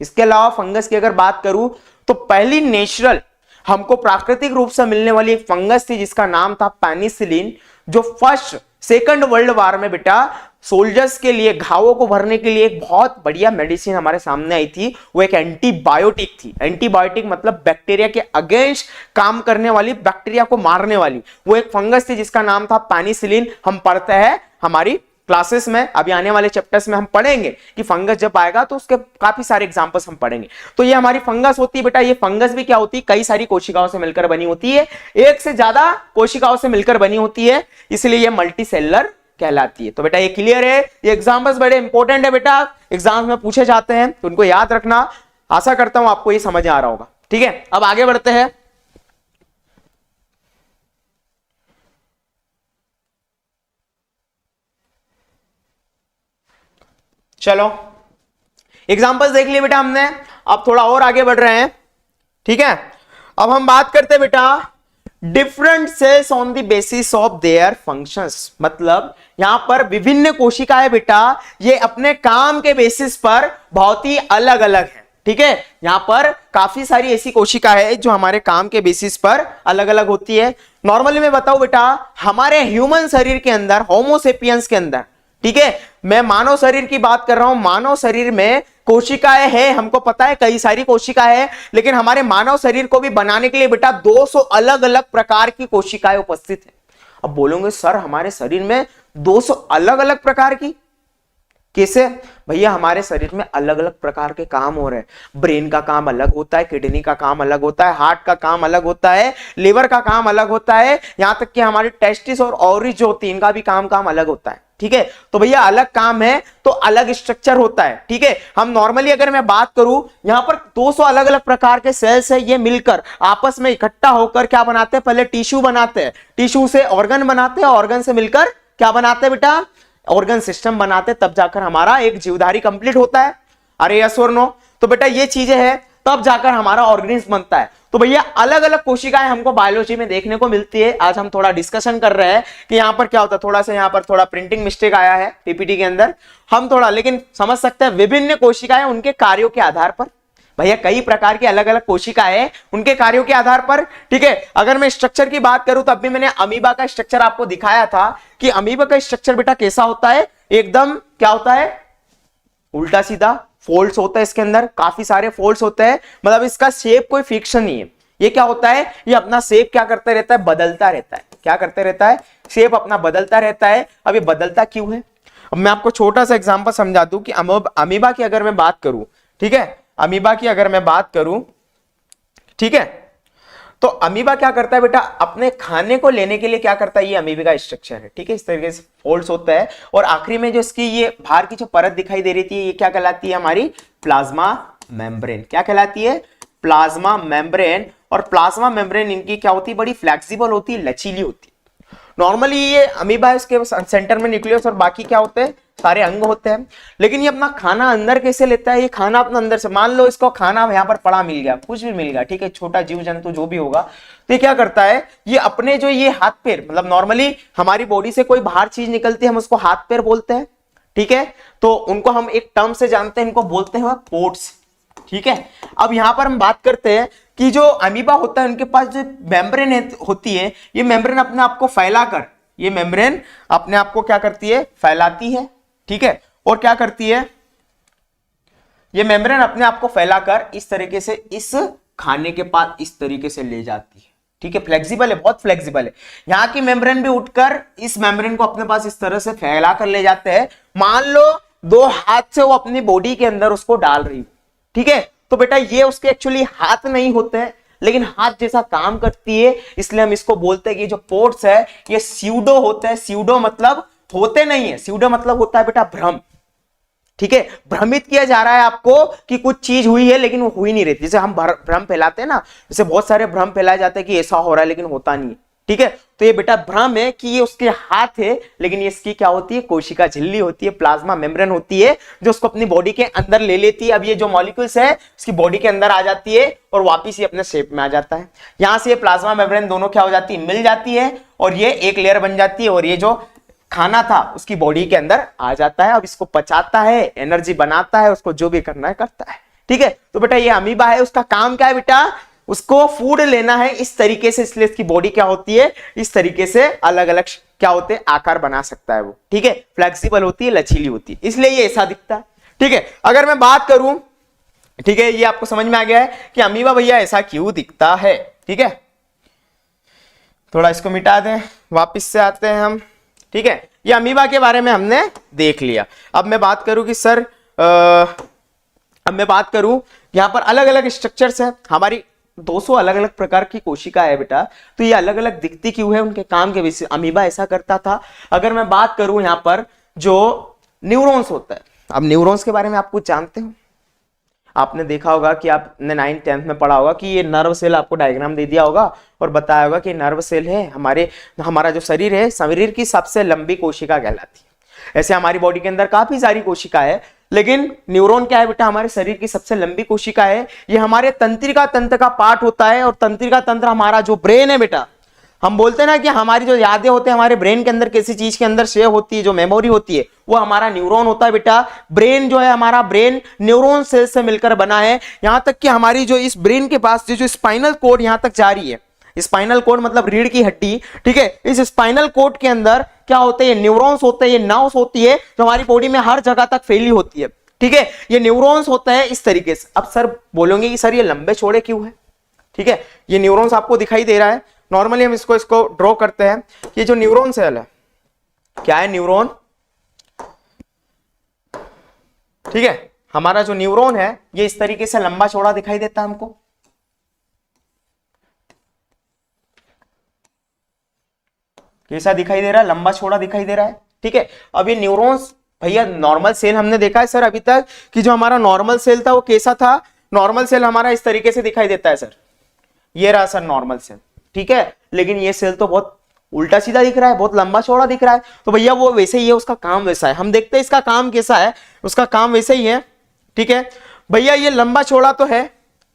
S1: इसके अलावा फंगस की अगर बात करूं तो पहली नेचुरल हमको प्राकृतिक रूप से मिलने वाली एक फंगस थी, जिसका नाम था पेनिसिलिन, जो फर्स्ट सेकंड वर्ल्ड वॉर में बेटा सोल्जर्स के लिए, घावों को भरने के लिए एक बहुत बढ़िया मेडिसिन हमारे सामने आई थी। वो एक एंटीबायोटिक थी। एंटीबायोटिक मतलब बैक्टीरिया के अगेंस्ट काम करने वाली, बैक्टीरिया को मारने वाली वो एक फंगस थी, जिसका नाम था पेनिसिलिन। हम पढ़ते हैं हमारी क्लासेस में, अभी आने वाले चैप्टर्स में हम पढ़ेंगे कि फंगस जब आएगा तो उसके काफी सारे एग्जांपल्स हम पढ़ेंगे। तो ये हमारी फंगस होती है बेटा। ये फंगस भी क्या होती है, कई सारी कोशिकाओं से मिलकर बनी होती है, एक से ज्यादा कोशिकाओं से मिलकर बनी होती है, इसलिए ये मल्टीसेलुलर कहलाती है। तो बेटा ये क्लियर है, ये एग्जांपल्स बड़े इंपॉर्टेंट है बेटा, एग्जाम्स में पूछे जाते हैं, तो उनको याद रखना। आशा करता हूं आपको ये समझ आ रहा होगा। ठीक है, अब आगे बढ़ते हैं। चलो एग्जांपल्स देख लिए बेटा हमने, अब थोड़ा और आगे बढ़ रहे हैं। ठीक है, अब हम बात करते हैं बेटा different cells on the basis of their functions, मतलब यहां पर विभिन्न कोशिकाएं बेटा ये अपने काम के बेसिस पर बहुत ही अलग अलग है। ठीक है, यहां पर काफी सारी ऐसी कोशिकाएं है जो हमारे काम के बेसिस पर अलग अलग होती है। नॉर्मली मैं बताऊं बेटा, हमारे ह्यूमन शरीर के अंदर, होमोसेपियंस के अंदर, ठीक है, मैं मानव शरीर की बात कर रहा हूं, मानव शरीर में कोशिकाएं है, हमको पता है कई सारी कोशिकाएं है, लेकिन हमारे मानव शरीर को भी बनाने के लिए बेटा 200 अलग अलग प्रकार की कोशिकाएं उपस्थित है। अब बोलोगे सर हमारे शरीर में 200 अलग अलग प्रकार की कैसे? भैया हमारे शरीर में अलग अलग प्रकार के काम हो रहे हैं। ब्रेन का काम अलग होता है, किडनी का काम अलग होता है, हार्ट का काम अलग होता है, लिवर का काम अलग होता है, यहां तक कि हमारी टेस्टिस और ओवरी जो होती है इनका भी काम अलग होता है। ठीक है, तो भैया अलग काम है तो अलग स्ट्रक्चर होता है। ठीक है, हम नॉर्मली अगर मैं बात करूं, यहां पर 200 अलग अलग प्रकार के सेल्स है, ये मिलकर आपस में इकट्ठा होकर क्या बनाते हैं? पहले टिश्यू बनाते हैं, टिश्यू से ऑर्गन बनाते हैं, ऑर्गन से मिलकर क्या बनाते हैं बेटा? ऑर्गन सिस्टम बनाते, तब जाकर हमारा एक जीवधारी कंप्लीट होता है। अरे यस और नो? तो बेटा ये चीजें हैं, तब जाकर हमारा ऑर्गेनिज्म बनता है। तो भैया अलग अलग कोशिकाएं हमको बायोलॉजी में देखने को मिलती है। आज हम थोड़ा डिस्कशन कर रहे हैं कि यहां पर क्या होता है, थोड़ा सा यहां पर थोड़ा प्रिंटिंग मिस्टेक आया है पीपीटी के अंदर, हम थोड़ा लेकिन समझ सकते हैं विभिन्न कोशिकाएं उनके कार्यों के आधार पर। भैया कई प्रकार की अलग अलग कोशिकाएं हैं उनके कार्यों के आधार पर। ठीक है, अगर मैं स्ट्रक्चर की बात करूं, तब भी मैंने अमीबा का स्ट्रक्चर आपको दिखाया था कि अमीबा का स्ट्रक्चर बेटा कैसा होता है? एकदम क्या होता है? उल्टा सीधा, फोल्ड्स होता है इसके अंदर, काफी सारे फोल्ड्स होते हैं, मतलब इसका शेप कोई फिक्शन नहीं है। ये क्या होता है? ये अपना शेप क्या करता रहता है? बदलता रहता है। क्या करते रहता है? शेप अपना बदलता रहता है। अब ये बदलता क्यों है? अब मैं आपको छोटा सा एग्जांपल समझा दूं कि अमीबा की अगर मैं बात करूं, ठीक है, अमीबा की अगर मैं बात करूं, ठीक है, तो अमीबा क्या करता है बेटा? अपने खाने को लेने के लिए क्या करता है? ये अमीबा का स्ट्रक्चर है। ठीक है, इस तरीके से फोल्ड्स होता है और आखिरी में जो इसकी ये बाहर की जो परत दिखाई दे रही थी, ये क्या कहलाती है? हमारी प्लाज्मा मेम्ब्रेन। क्या कहलाती है? Plasma membrane. और प्लाज्मा मेम्ब्रेन इनकी क्या होती है? बड़ी फ्लेक्सिबल होती है, लचीली होती है। नॉर्मली ये अमीबा इसके सेंटर में न्यूक्लियस और बाकी क्या होते हैं? सारे अंग होते हैं। लेकिन ये अपना खाना अंदर कैसे लेता है? ये खाना अपना अंदर से, मान लो इसको खाना यहाँ पर पड़ा मिल गया, कुछ भी मिल गया, ठीक है, छोटा जीव जंतु जो भी होगा, तो ये क्या करता है? ये अपने जो ये हाथ पैर, मतलब नॉर्मली हमारी बॉडी से कोई बाहर चीज निकलती है, हम उसको हाथ पैर बोलते हैं। ठीक है, तो उनको हम एक टर्म से जानते हैं, इनको बोलते हैं पोर्ट्स। ठीक है, अब यहां पर हम बात करते हैं कि जो अमीबा होता है उनके पास जो मेम्ब्रेन होती है, ये मेम्ब्रेन अपने आप को फैलाकर, ये मेम्ब्रेन अपने आप को क्या करती है? फैलाती है। ठीक है, और क्या करती है? ये मेम्ब्रेन अपने आप को फैलाकर इस तरीके से इस खाने के पास इस तरीके से ले जाती है। ठीक है, फ्लेक्सिबल है, बहुत फ्लेक्सिबल है। यहां की मेम्ब्रेन भी उठकर इस मेम्ब्रेन को अपने पास इस तरह से फैला कर ले जाते हैं। मान लो 2 हाथ से वो अपनी बॉडी के अंदर उसको डाल रही है। ठीक है, तो बेटा ये उसके एक्चुअली हाथ नहीं होते हैं, लेकिन हाथ जैसा काम करती है, इसलिए हम इसको बोलते हैं कि जो पोर्ट्स है ये स्यूडो होते हैं। स्यूडो मतलब होते नहीं है, स्यूडो मतलब होता है बेटा भ्रम। ठीक है, भ्रमित किया जा रहा है आपको कि कुछ चीज हुई है लेकिन वो हुई नहीं रहती। जैसे हम भ्रम फैलाते हैं ना, जैसे बहुत सारे भ्रम फैलाए जाते हैं कि ऐसा हो रहा है लेकिन होता नहीं है। ठीक है, तो ये बेटा भ्रम है कि ये उसके हाथ है, लेकिन ये इसकी क्या होती है? कोशिका झिल्ली होती है, प्लाज्मा मेम्ब्रेन होती है, जो उसको अपनी बॉडी के अंदर ले लेती है। अब ये जो मॉलिक्यूल्स है उसकी बॉडी के अंदर आ जाती है और वापिस ये अपने शेप में आ जाता है। यहां से ये प्लाज्मा मेम्ब्रेन दोनों क्या हो जाती है? मिल जाती है और ये एक लेयर बन जाती है और ये जो खाना था उसकी बॉडी के अंदर आ जाता है। अब इसको पचाता है, एनर्जी बनाता है, उसको जो भी करना है करता है। ठीक है, तो बेटा ये अमीबा है, उसका काम क्या है बेटा? उसको फूड लेना है इस तरीके से, इसलिए इसकी बॉडी क्या होती है? इस तरीके से अलग अलग क्या होते हैं? आकार बना सकता है वो। ठीक है, फ्लेक्सिबल होती है, लचीली होती है, इसलिए ये ऐसा दिखता है। ठीक है, अगर मैं बात करूं, ठीक है, ये आपको समझ में आ गया है कि अमीबा भैया ऐसा क्यों दिखता है। ठीक है, थोड़ा इसको मिटा दें, वापिस से आते हैं हम। ठीक है, ये अमीबा के बारे में हमने देख लिया। अब मैं बात करूं कि सर अब मैं बात करूं यहां पर अलग अलग स्ट्रक्चर्स है, हमारी 200 अलग अलग प्रकार की कोशिका है बेटा, तो ये अलग अलग दिखती क्यों है? उनके काम के विषय अमीबा ऐसा करता था। अगर मैं बात करूं यहां पर जो न्यूरॉन्स होता है, अब न्यूरॉन्स के बारे में आप कुछ जानते हो? आपने देखा होगा कि आपने 9th 10th में पढ़ा होगा कि ये नर्व सेल, आपको डायग्राम दे दिया होगा और बताया होगा कि नर्व सेल है हमारा जो शरीर है, शरीर की सबसे लंबी कोशिका कहलाती है। ऐसे हमारी बॉडी के अंदर काफी सारी कोशिका है, लेकिन न्यूरॉन क्या है बेटा? हमारे शरीर की सबसे लंबी कोशिका है। ये हमारे तंत्रिका तंत्र का पार्ट होता है और तंत्रिका तंत्र हमारा जो ब्रेन है बेटा, हम बोलते हैं ना कि हमारी जो यादें होते हैं हमारे ब्रेन के अंदर किसी चीज के अंदर सेव होती है, जो मेमोरी होती है वो हमारा न्यूरॉन होता है बेटा। ब्रेन जो है हमारा ब्रेन न्यूरॉन सेल से मिलकर बना है। यहां तक कि हमारी जो इस ब्रेन के पास जो स्पाइनल कोड यहां तक जा रही है, स्पाइनल कोड मतलब रीढ़ की हड्डी, ठीक है, इस स्पाइनल कोड के अंदर क्या होते हैं, न्यूरॉन्स होते हैं, ये नर्व्स होती है जो हमारी बॉडी में हर जगह तक फैली होती है, ठीक है, ये न्यूरॉन्स होता है इस तरीके से। अब सर बोलोगे कि सर ये लंबे चौड़े क्यों है, ठीक है, ये न्यूरॉन्स आपको दिखाई दे रहा है। नॉर्मली हम इसको ड्रॉ करते हैं। ये जो न्यूरॉन सेल है क्या है, न्यूरॉन, ठीक है, हमारा जो न्यूरॉन है ये इस तरीके से लंबा चौड़ा दिखाई देता है हमको। कैसा दिखाई दे रहा है, लंबा चौड़ा दिखाई दे रहा है, ठीक है। अब ये न्यूरॉन्स भैया, नॉर्मल सेल हमने देखा है सर अभी तक कि जो हमारा नॉर्मल सेल था वो कैसा था, नॉर्मल सेल हमारा इस तरीके से दिखाई देता है सर, ये रहा सर नॉर्मल सेल, ठीक है। लेकिन ये सेल तो बहुत उल्टा सीधा दिख रहा है, बहुत लंबा चौड़ा दिख रहा है। तो भैया वो वैसे ही है, उसका काम वैसा है। हम देखते हैं इसका काम कैसा है, उसका काम वैसे ही है, ठीक है भैया। ये लंबा चौड़ा तो है,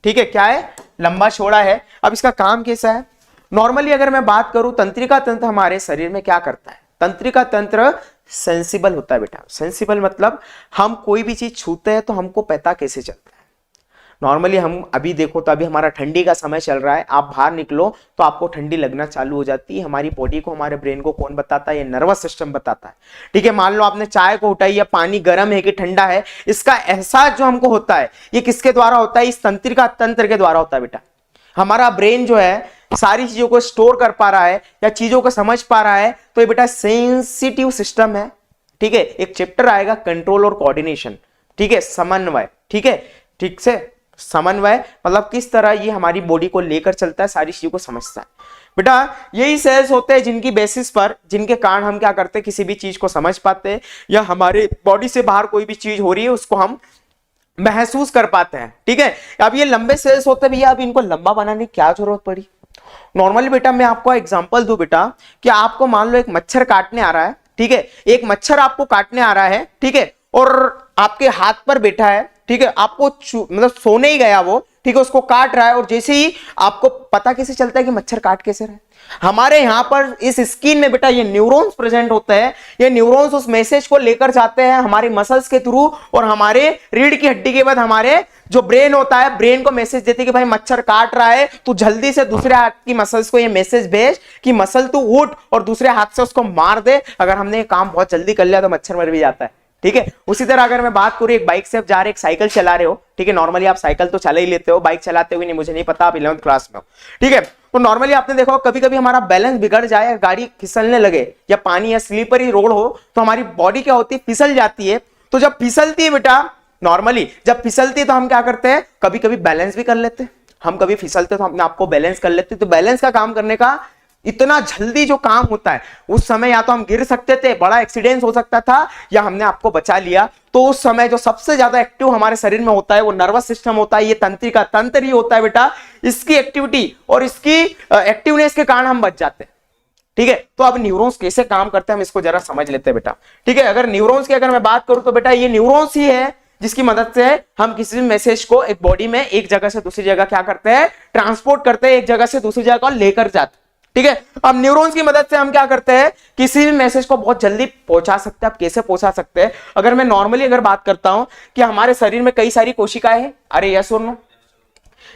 S1: ठीक है, क्या है, लंबा चौड़ा है। अब इसका काम कैसा है, नॉर्मली अगर मैं बात करूं, तंत्रिका तंत्र हमारे शरीर में क्या करता है, तंत्रिका तंत्र सेंसिबल होता है बेटा। सेंसिबल मतलब हम कोई भी चीज छूते हैं तो हमको पता कैसे चलता है। नॉर्मली हम अभी देखो तो अभी हमारा ठंडी का समय चल रहा है, आप बाहर निकलो तो आपको ठंडी लगना चालू हो जाती है। हमारी बॉडी को, हमारे ब्रेन को कौन बताता है, ये नर्वस सिस्टम बताता है, ठीक है। मान लो आपने चाय को उठाई, या पानी गर्म है कि ठंडा है, इसका एहसास जो हमको होता है ये किसके द्वारा होता है, इस तंत्रिका तंत्र के द्वारा होता है बेटा। हमारा ब्रेन जो है सारी चीजों को स्टोर कर पा रहा है या चीजों को समझ पा रहा है, तो ये बेटा सेंसिटिव सिस्टम है, ठीक है। एक चैप्टर आएगा कंट्रोल और कोऑर्डिनेशन, ठीक है, समन्वय, ठीक है, ठीक से समन्वय मतलब किस तरह ये हमारी बॉडी को लेकर चलता है, सारी चीजों को समझता है बेटा। यही सेल्स होते हैं जिनकी बेसिस पर, जिनके कारण हम क्या करते हैं, किसी भी चीज को समझ पाते हैं, या हमारे बॉडी से बाहर कोई भी चीज हो रही है उसको हम महसूस कर पाते हैं, ठीक है। अब ये लंबे सेल्स होते हैं भैया, अब इनको लंबा बनाने की क्या जरूरत पड़ी। नॉर्मली बेटा मैं आपको एग्जांपल दूं बेटा, कि आपको मान लो एक मच्छर काटने आ रहा है, ठीक है, एक मच्छर आपको काटने आ रहा है, ठीक है, और आपके हाथ पर बैठा है, ठीक है, आपको मतलब सोने ही गया वो, ठीक है, उसको काट रहा है, और जैसे ही आपको पता कैसे चलता है कि मच्छर काट कैसे रहा है, हमारे यहां पर इस स्किन में बेटा ये न्यूरॉन्स प्रेजेंट होते हैं। ये न्यूरॉन्स उस मैसेज को लेकर जाते हैं हमारे मसल्स के थ्रू, और हमारे रीढ़ की हड्डी के बाद हमारे जो ब्रेन होता है, ब्रेन को मैसेज देते हैं कि भाई मच्छर काट रहा है, तू जल्दी से दूसरे हाथ की मसल्स को ये मैसेज भेज कि मसल तू उठ और दूसरे हाथ से उसको मार दे। अगर हमने ये काम बहुत जल्दी कर लिया तो मच्छर मर भी जाता है, ठीक है। उसी तरह अगर मैं बात करूं, एक बाइक से आप जा रहे, एक साइकिल चला रहे हो, ठीक है, नॉर्मली आप साइकिल तो चला ही लेते हो, बाइक चलाते हुए नहीं, मुझे नहीं पता, आप 11th क्लास में हो, ठीक है। तो नॉर्मली आपने देखा कभी कभी हमारा बैलेंस बिगड़ जाए, गाड़ी फिसलने लगे, या पानी या स्लीपरी रोड हो, तो हमारी बॉडी क्या होती है, फिसल जाती है। तो जब फिसलती है बेटा, नॉर्मली जब फिसलती है तो हम क्या करते हैं, कभी कभी बैलेंस भी कर लेते हैं। हम कभी फिसलते तो अपने आपको बैलेंस कर लेते, तो बैलेंस का काम करने का इतना जल्दी जो काम होता है, उस समय या तो हम गिर सकते थे, बड़ा एक्सीडेंट हो सकता था, या हमने आपको बचा लिया। तो उस समय जो सबसे ज्यादा एक्टिव हमारे शरीर में होता है वो नर्वस सिस्टम होता है, ये तंत्रिका तंत्र ही होता है बेटा। इसकी एक्टिविटी और इसकी एक्टिवनेस के कारण हम बच जाते हैं, ठीक है। तो अब न्यूरॉन्स कैसे काम करते हैं हम इसको जरा समझ लेते हैं बेटा, ठीक है। अगर न्यूरॉन्स की अगर मैं बात करूं तो बेटा ये न्यूरॉन्स ही है जिसकी मदद से हम किसी भी मैसेज को एक बॉडी में एक जगह से दूसरी जगह क्या करते हैं, ट्रांसपोर्ट करते हैं, एक जगह से दूसरी जगह लेकर जाते हैं, ठीक है। अब न्यूरॉन्स की मदद से हम क्या करते हैं, किसी भी मैसेज को बहुत जल्दी पहुंचा सकते हैं। आप कैसे पहुंचा सकते हैं, अगर मैं नॉर्मली अगर बात करता हूं कि हमारे शरीर में कई सारी कोशिकाएं हैं, अरे यस और नो,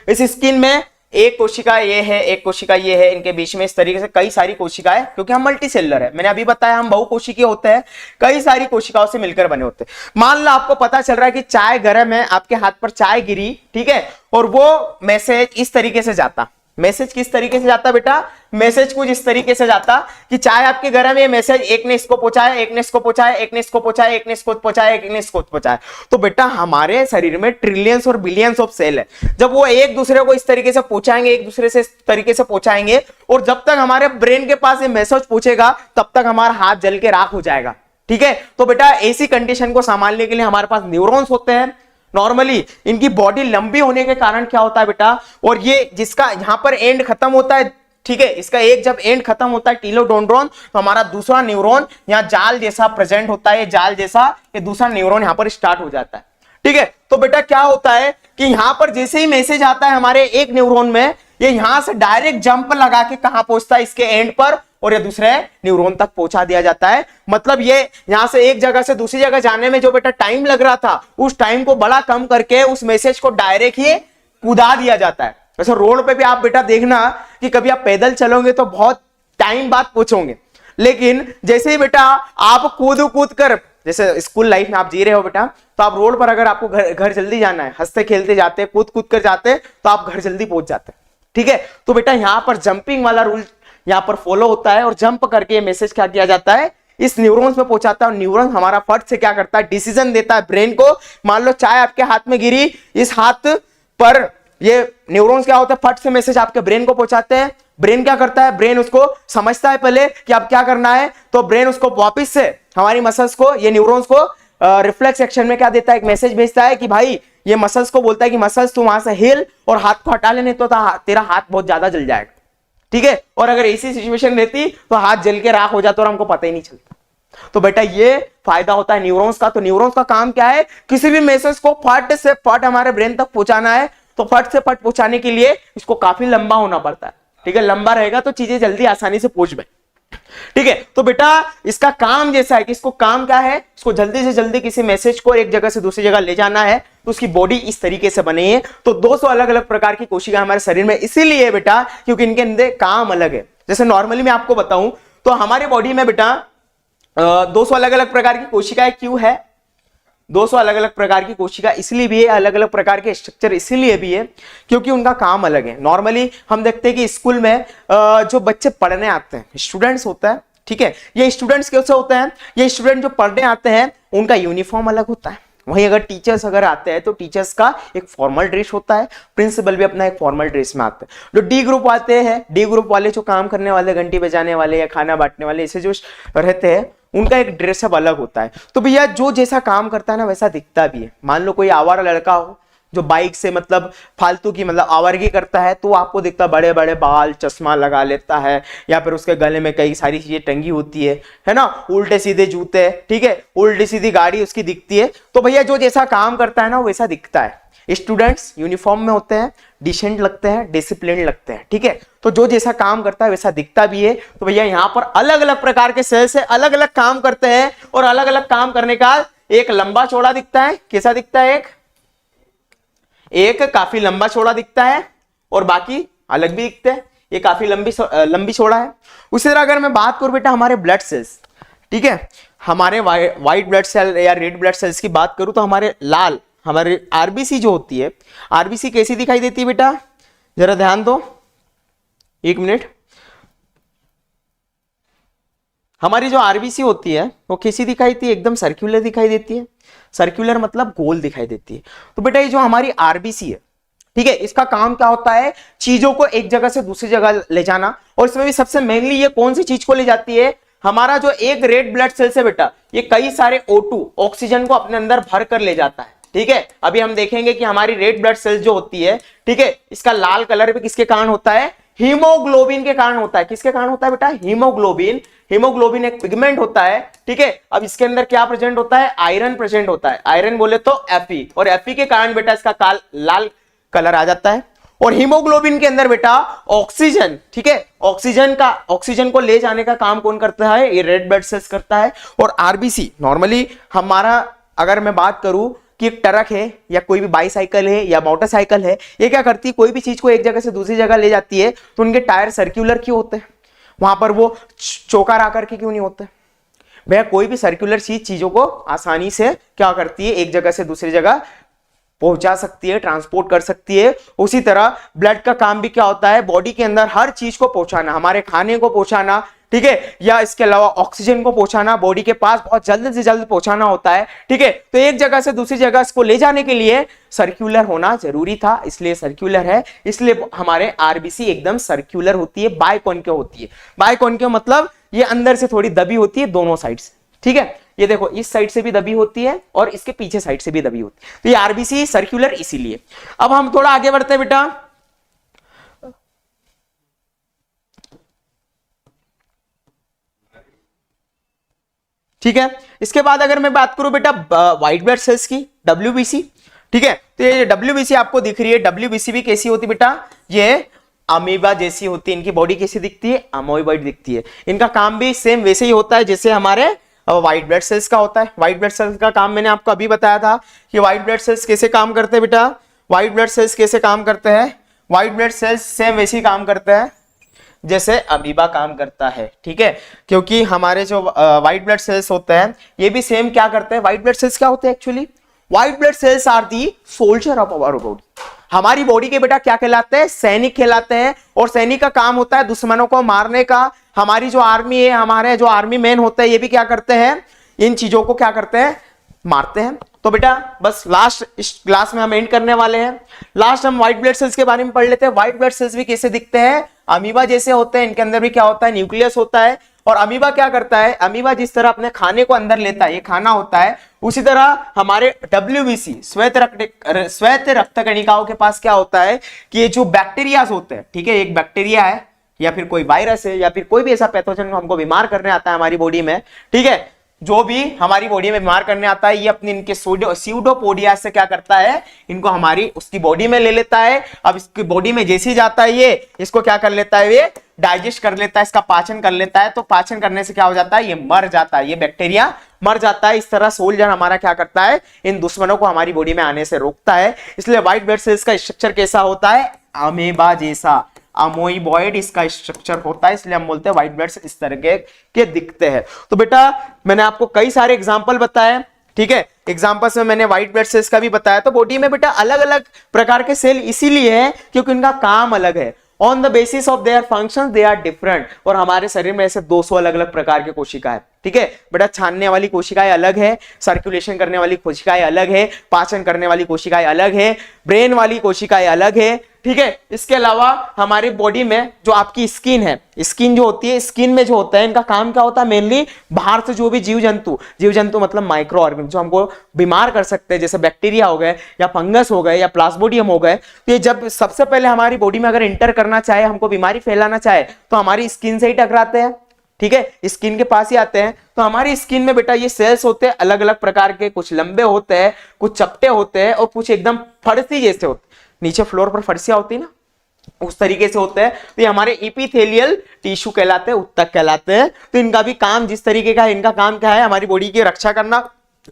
S1: इस स्किन में एक कोशिका ये है, एक कोशिका ये है, इनके बीच में इस तरीके से कई सारी कोशिकाएं, क्योंकि हम मल्टी सेलुलर है, मैंने अभी बताया हम बहुकोशिकीय होते हैं, कई सारी कोशिकाओं से मिलकर बने होते हैं। मान लो आपको पता चल रहा है कि चाय गर्म है, आपके हाथ पर चाय गिरी, ठीक है, और वो मैसेज इस तरीके से जाता, मैसेज किस तरीके से जाता बेटा, मैसेज कुछ इस तरीके से जाता कि चाय आपके गर्म है, मैसेज एक ने इसको पहुंचाया, एक ने इसको पहुंचाया, एक ने इसको पहुंचाया, एक ने इसको पहुंचाया, एक ने इसको पहुंचाया। तो बेटा हमारे शरीर में ट्रिलियंस और बिलियंस ऑफ सेल है, जब वो एक दूसरे को इस तरीके से पहुंचाएंगे, एक दूसरे से इस तरीके से पहुंचाएंगे, और जब तक हमारे ब्रेन के पास ये मैसेज पहुंचेगा तब तक हमारा हाथ जल के राख हो जाएगा, ठीक है। तो बेटा ऐसी कंडीशन को संभालने के लिए हमारे पास न्यूरॉन्स होते हैं। नॉर्मली इनकी बॉडी लंबी होने के कारण क्या होता है बेटा, और ये जिसका यहां पर एंड खत्म होता है, ठीक है, इसका एक जब एंड खत्म होता है टीलोडोंड्रोन, तो हमारा दूसरा न्यूरॉन यहां जाल जैसा प्रेजेंट होता है, जाल जैसा ये दूसरा न्यूरॉन यहां पर स्टार्ट हो जाता है, ठीक है। तो बेटा क्या होता है कि यहां पर जैसे ही मैसेज आता है हमारे एक न्यूरॉन में, ये यहां से डायरेक्ट जंप लगा के कहां पहुंचता है, इसके एंड पर, और ये दूसरे न्यूरॉन तक पहुंचा दिया जाता है। मतलब ये यहां से एक जगह से दूसरी जगह जाने में जो बेटा टाइम लग रहा था, उस टाइम को बड़ा कम करके उस मैसेज को डायरेक्ट ही कूदा दिया जाता है। वैसे रोड पे भी आप बेटा देखना कि कभी आप पैदल चलोगे तो बहुत टाइम बाद पहुंचोगे, लेकिन जैसे ही बेटा आप कूद कर, जैसे स्कूल लाइफ में आप जी रहे हो बेटा, तो आप रोड पर अगर आपको घर जल्दी जाना है, हंसते खेलते जाते, कूद कर जाते, तो आप घर जल्दी पहुंच जाते हैं। ठीक है, तो बेटा यहां पर जंपिंग वाला रूल यहां पर फॉलो होता है, और जंप करके मैसेज क्या किया जाता है, इस न्यूरॉन्स में पहुंचाता है, और न्यूरॉन हमारा फट से क्या करता है, डिसीजन देता है ब्रेन को। मान लो चाय आपके हाथ में गिरी, इस हाथ पर ये न्यूरॉन्स क्या होता है, फट से मैसेज आपके ब्रेन को पहुंचाते हैं। ब्रेन क्या करता है, ब्रेन उसको समझता है पहले कि अब क्या करना है, तो ब्रेन उसको वापस से हमारी मसल्स को, ये न्यूरॉन्स को रिफ्लेक्स एक्शन में क्या देता है, एक मैसेज भेजता है कि भाई, ये मसल्स को बोलता है कि मसल्स तू वहां से हिल और हाथ को हटा लेने, तो तेरा हाथ बहुत ज्यादा जल जाएगा। ठीक है, और अगर ऐसी सिचुएशन रहती तो हाथ जल के राख हो जाता और हमको पता ही नहीं चलता। तो बेटा ये फायदा होता है न्यूरॉन्स का। तो न्यूरॉन्स का काम क्या है, किसी भी मैसेज को फट से फट हमारे ब्रेन तक पहुंचाना है, तो फट से फट पहुंचाने के लिए इसको काफी लंबा होना पड़ता है। ठीक है, लंबा रहेगा तो चीजें जल्दी आसानी से पहुंच गए। ठीक है, तो बेटा इसका काम जैसा है कि इसको काम क्या है, इसको जल्दी से जल्दी किसी मैसेज को एक जगह से दूसरी जगह ले जाना है, तो उसकी बॉडी इस तरीके से बनी है। तो 200 अलग अलग प्रकार की कोशिकाएं हमारे शरीर में इसीलिए बेटा क्योंकि इनके अंदर काम अलग है। जैसे नॉर्मली मैं आपको बताऊं तो हमारे बॉडी में बेटा 200 अलग अलग प्रकार की कोशिकाएं क्यों है, 200 अलग अलग प्रकार की कोशिका इसलिए भी है, अलग अलग प्रकार के स्ट्रक्चर इसीलिए भी है क्योंकि उनका काम अलग है। नॉर्मली हम देखते हैं कि स्कूल में जो बच्चे पढ़ने आते हैं, स्टूडेंट्स होता है, ठीक है, ये स्टूडेंट्स कैसे होते हैं, ये स्टूडेंट जो पढ़ने आते हैं उनका यूनिफॉर्म अलग होता है। वहीं अगर टीचर्स अगर आते हैं तो टीचर्स का एक फॉर्मल ड्रेस होता है, प्रिंसिपल भी अपना एक फॉर्मल ड्रेस में आते हैं। जो डी ग्रुप आते हैं, डी ग्रुप वाले जो काम करने वाले, घंटी बजाने वाले या खाना बांटने वाले, ऐसे जो रहते हैं उनका एक ड्रेसअप अलग होता है। तो भैया जो जैसा काम करता है ना वैसा दिखता भी है। मान लो कोई आवारा लड़का हो जो बाइक से मतलब फालतू की मतलब आवारगी करता है, तो आपको दिखता बड़े बड़े बाल, चश्मा लगा लेता है, या फिर उसके गले में कई सारी चीजें टंगी होती है ना, उल्टे सीधे जूते, ठीक है, उल्टी सीधी गाड़ी उसकी दिखती है। तो भैया जो जैसा काम करता है ना वैसा दिखता है। स्टूडेंट्स यूनिफॉर्म में होते हैं, डिसेंट लगते हैं, डिसिप्लिन लगते हैं, ठीक है, तो जो जैसा काम करता है वैसा दिखता भी है। तो भैया यहाँ पर अलग अलग प्रकार के सेल्स है, अलग अलग काम करते हैं, और अलग अलग काम करने का एक लंबा चौड़ा दिखता है, कैसा दिखता है, एक काफी लंबा चौड़ा दिखता है, और बाकी अलग भी दिखते हैं, ये काफी लंबी चौड़ा है। उसी तरह अगर मैं बात करूं बेटा हमारे ब्लड सेल्स, ठीक है, हमारे व्हाइट ब्लड सेल या रेड ब्लड सेल्स की बात करूं तो हमारे लाल, हमारे आरबीसी जो होती है, आरबीसी कैसी दिखाई देती है बेटा, जरा ध्यान दो, एक मिनट। हमारी जो आरबीसी होती है वो कैसी दिखाई देती है, एकदम सर्कुलर दिखाई देती है। सर्कुलर मतलब गोल दिखाई देती है। तो बेटा ये जो हमारी आरबीसी है, ठीक है, इसका काम क्या होता है, चीजों को एक जगह से दूसरी जगह ले जाना। और इसमें भी सबसे मेनली ये कौन सी चीज को ले जाती है, हमारा जो एक रेड ब्लड सेल से बेटा ये कई सारे O2 ऑक्सीजन को अपने अंदर भर कर ले जाता है। ठीक है, अभी हम देखेंगे कि हमारी रेड ब्लड सेल्स जो होती है, ठीक है, इसका लाल कलर भी किसके कारण होता है, हीमोग्लोबिन के कारण होता है। किसके कारण होता है बेटा, हीमोग्लोबिन। हीमोग्लोबिन एक पिगमेंट होता है, ठीक है। अब इसके अंदर क्या प्रेजेंट होता है, आयरन प्रेजेंट होता है। आयरन बोले तो Fe, और Fe के कारण बेटा इसका लाल कलर आ जाता है। और हीमोग्लोबिन के अंदर बेटा ऑक्सीजन, ठीक है, ऑक्सीजन को ले जाने का काम कौन करता है, ये रेड ब्लड सेल्स करता है। और आरबीसी नॉर्मली हमारा, अगर मैं बात करूं कि एक ट्रक है या कोई भी बाईसाइकिल है या मोटरसाइकिल है, ये क्या करती है, कोई भी चीज को एक जगह से दूसरी जगह ले जाती है, तो उनके टायर सर्कुलर क्यों होते हैं, वहां पर वो चौकार आकर के क्यों नहीं होते भैया। कोई भी सर्कुलर चीजों को आसानी से क्या करती है, एक जगह से दूसरी जगह पहुंचा सकती है, ट्रांसपोर्ट कर सकती है। उसी तरह ब्लड का काम भी क्या होता है, बॉडी के अंदर हर चीज को पहुंचाना, हमारे खाने को पहुंचाना, ठीक है, या इसके अलावा ऑक्सीजन को पहुंचाना, बॉडी के पास बहुत जल्द से जल्द पहुंचाना होता है, ठीक है। तो एक जगह से दूसरी जगह इसको ले जाने के लिए सर्कुलर होना जरूरी था, इसलिए सर्कुलर है। इसलिए हमारे आरबीसी एकदम सर्कुलर होती है, बाइकॉन्केव होती है। बाइकॉन्केव मतलब ये अंदर से थोड़ी दबी होती है दोनों साइड से, ठीक है, ये देखो इस साइड से भी दबी होती है और इसके पीछे साइड से भी दबी होती है। तो ये आरबीसी सर्कुलर इसीलिए। अब हम थोड़ा आगे बढ़ते हैं बेटा, ठीक है। इसके बाद अगर मैं बात करूं बेटा व्हाइट ब्लड सेल्स की, WBC, ठीक है, तो ये WBC आपको दिख रही है। WBC भी कैसी होती बेटा, ये अमीबा जैसी होती है, इनकी बॉडी कैसी दिखती है, अमोइबॉइड दिखती है। इनका काम भी सेम वैसे ही होता है जैसे हमारे व्हाइट ब्लड सेल्स का होता है। व्हाइट ब्लड सेल्स का काम मैंने आपको अभी बताया था कि व्हाइट ब्लड सेल्स कैसे काम करते हैं बेटा, व्हाइट ब्लड सेल्स कैसे काम करते हैं। व्हाइट ब्लड सेल्स सेम वैसे ही काम करते हैं जैसे अमीबा काम करता है, ठीक है, क्योंकि हमारे जो व्हाइट ब्लड सेल्स होते हैं ये भी सेम क्या करते हैं। व्हाइट ब्लड सेल्स क्या होते हैं actually, white blood cells are the soldier of our body. हमारी बॉडी के बेटा क्या कहलाते हैं, सैनिक कहलाते हैं, और सैनिक का काम होता है दुश्मनों को मारने का। हमारी जो आर्मी है, हमारे जो आर्मी मैन होते हैं, ये भी क्या करते हैं, इन चीजों को क्या करते हैं, मारते हैं। तो बेटा बस लास्ट इस क्लास में हम एंड करने वाले हैं। लास्ट हम व्हाइट ब्लड सेल्स के बारे में पढ़ लेते हैं। व्हाइट ब्लड सेल्स भी कैसे दिखते हैं, अमीबा जैसे होते हैं। इनके अंदर भी क्या होता है, न्यूक्लियस होता है। और अमीबा क्या करता है, अमीबा जिस तरह अपने खाने को अंदर लेता है, ये खाना होता है, उसी तरह हमारे WBC श्वेत रक्त कणिकाओं के पास क्या होता है कि ये जो बैक्टीरियाज होते हैं, ठीक है, एक बैक्टीरिया है या फिर कोई वायरस है या फिर कोई भी ऐसा पैथोजन हमको बीमार करने आता है हमारी बॉडी में, ठीक है, जो भी हमारी बॉडी में बीमार करने आता है, ये अपने इनके स्यूडोपोडिया से क्या करता है, इनको हमारी उसकी बॉडी में ले लेता है। अब इसकी बॉडी में जैसे ही जाता है ये इसको क्या कर लेता है, ये डाइजेस्ट कर लेता है, इसका पाचन कर लेता है। तो पाचन करने से क्या हो जाता है, ये मर जाता है, ये बैक्टीरिया मर जाता है। इस तरह सोल्जर हमारा क्या करता है, इन दुश्मनों को हमारी बॉडी में आने से रोकता है। इसलिए व्हाइट ब्लड सेल्स का स्ट्रक्चर कैसा होता है, अमीबा जैसा, अमोइबॉइड इसका स्ट्रक्चर होता है। इसलिए हम बोलते हैं व्हाइट ब्लड सेल्स इस तरह के दिखते हैं। तो बेटा मैंने आपको कई सारे एग्जांपल बताए, ठीक है, एग्जांपल्स में मैंने व्हाइट ब्लड सेल्स का भी बताया। तो बॉडी में बेटा अलग अलग प्रकार के सेल इसीलिए है क्योंकि इनका काम अलग है। On the basis of their functions they are different. और हमारे शरीर में ऐसे 200 अलग अलग प्रकार के कोशिकाएं, ठीक है बेटा, छानने वाली कोशिकाएं अलग है, सर्कुलेशन करने वाली कोशिकाएं अलग है, पाचन करने वाली कोशिकाएं अलग है, ब्रेन वाली कोशिकाएं अलग है, ठीक है। इसके अलावा हमारी बॉडी में जो आपकी स्किन है, स्किन जो होती है, स्किन में जो होता है इनका काम क्या होता है, मेनली बाहर से जो भी जीव जंतु मतलब माइक्रो ऑर्गेनिज्म जो हमको बीमार कर सकते हैं, जैसे बैक्टीरिया हो गए या फंगस हो गए या प्लाज्मोडियम हो गए, तो ये जब सबसे पहले हमारी बॉडी में अगर इंटर करना चाहे, हमको बीमारी फैलाना चाहे, तो हमारी स्किन से ही टकराते हैं, ठीक है, स्किन के पास ही आते हैं। तो हमारी स्किन में बेटा ये सेल्स होते हैं अलग अलग प्रकार के, कुछ लंबे होते हैं, कुछ चपटे होते हैं और कुछ एकदम फरसी जैसे होते हैं, नीचे फ्लोर पर फरसियां होती है ना, उस तरीके से होते हैं। तो ये हमारे इपिथेलियल टिश्यू कहलाते हैं, उत्तक कहलाते हैं। तो इनका भी काम जिस तरीके का है, इनका काम क्या है, हमारी बॉडी की रक्षा करना,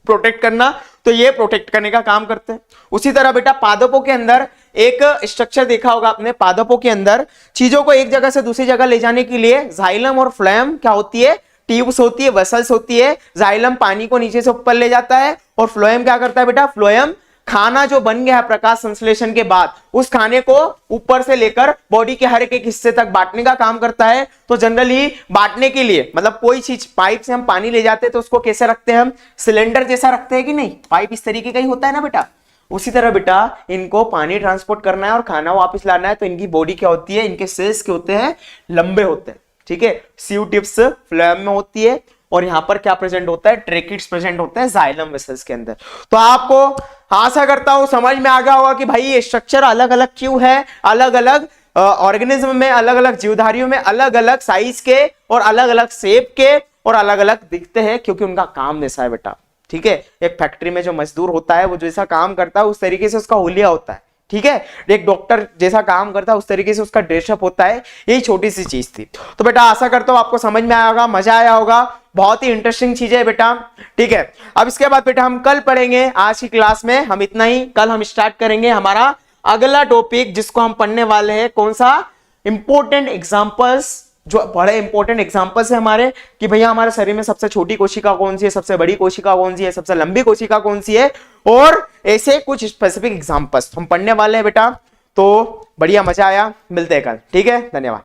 S1: प्रोटेक्ट करना। तो ये प्रोटेक्ट करने का काम करते हैं। उसी तरह बेटा पादपों के अंदर एक स्ट्रक्चर देखा होगा आपने, पादपों के अंदर चीजों को एक जगह से दूसरी जगह ले जाने के लिए जाइलम और फ्लोएम क्या होती है, ट्यूब्स होती है, वेसल्स होती है। जाइलम पानी को नीचे से ऊपर ले जाता है और फ्लोएम क्या करता है बेटा, फ्लोएम खाना जो बन गया है प्रकाश संश्लेषण के बाद, उस खाने को ऊपर से लेकर बॉडी के हर एक हिस्से तक बांटने का काम करता है। तो जनरली बांटने के लिए मतलब कोई चीज पाइप से हम पानी ले जाते हैं तो उसको कैसे रखते हैं, हम सिलेंडर जैसा रखते हैं कि नहीं, पाइप इस तरीके का ही होता है ना बेटा। उसी तरह बेटा इनको पानी ट्रांसपोर्ट करना है और खाना वापस लाना है। तो इनकी बॉडी क्या होती है, इनके सेल्स के होते हैं, लंबे होते हैं, ठीक है, सीव टिप्स फ्लोएम में होती है और यहां पर क्या प्रेजेंट होता है, ट्रेकिड्स प्रेजेंट होते हैं जाइलम वेसल्स के अंदर। तो आपको आशा करता हूं समझ में आ गया होगा कि भाई ये स्ट्रक्चर अलग अलग क्यों है, अलग अलग ऑर्गेनिज्म में, अलग अलग जीवधारियों में अलग अलग साइज के और अलग अलग शेप के और अलग अलग दिखते हैं क्योंकि उनका काम जैसा है बेटा, ठीक है। एक फैक्ट्री में जो मजदूर होता है वो जैसा काम करता है उस तरीके से उसका हुलिया होता है, ठीक है। एक डॉक्टर जैसा काम करता है उस तरीके से उसका ड्रेसअप होता है। यही छोटी सी चीज थी। तो बेटा आशा करता हूं आपको समझ में आया होगा, मजा आया होगा, बहुत ही इंटरेस्टिंग चीज है बेटा, ठीक है। अब इसके बाद बेटा हम कल पढ़ेंगे, आज की क्लास में हम इतना ही। कल हम स्टार्ट करेंगे हमारा अगला टॉपिक जिसको हम पढ़ने वाले हैं, कौन सा, इंपॉर्टेंट एग्जांपल्स, जो बड़े इंपॉर्टेंट एग्जांपल्स है हमारे कि भैया हमारे शरीर में सबसे छोटी कोशिका कौन सी है, सबसे बड़ी कोशिका कौन सी है, सबसे लंबी कोशिका कौन सी है, और ऐसे कुछ स्पेसिफिक एग्जांपल्स हम पढ़ने वाले हैं बेटा। तो बढ़िया, मजा आया, मिलते हैं कल, ठीक है, धन्यवाद।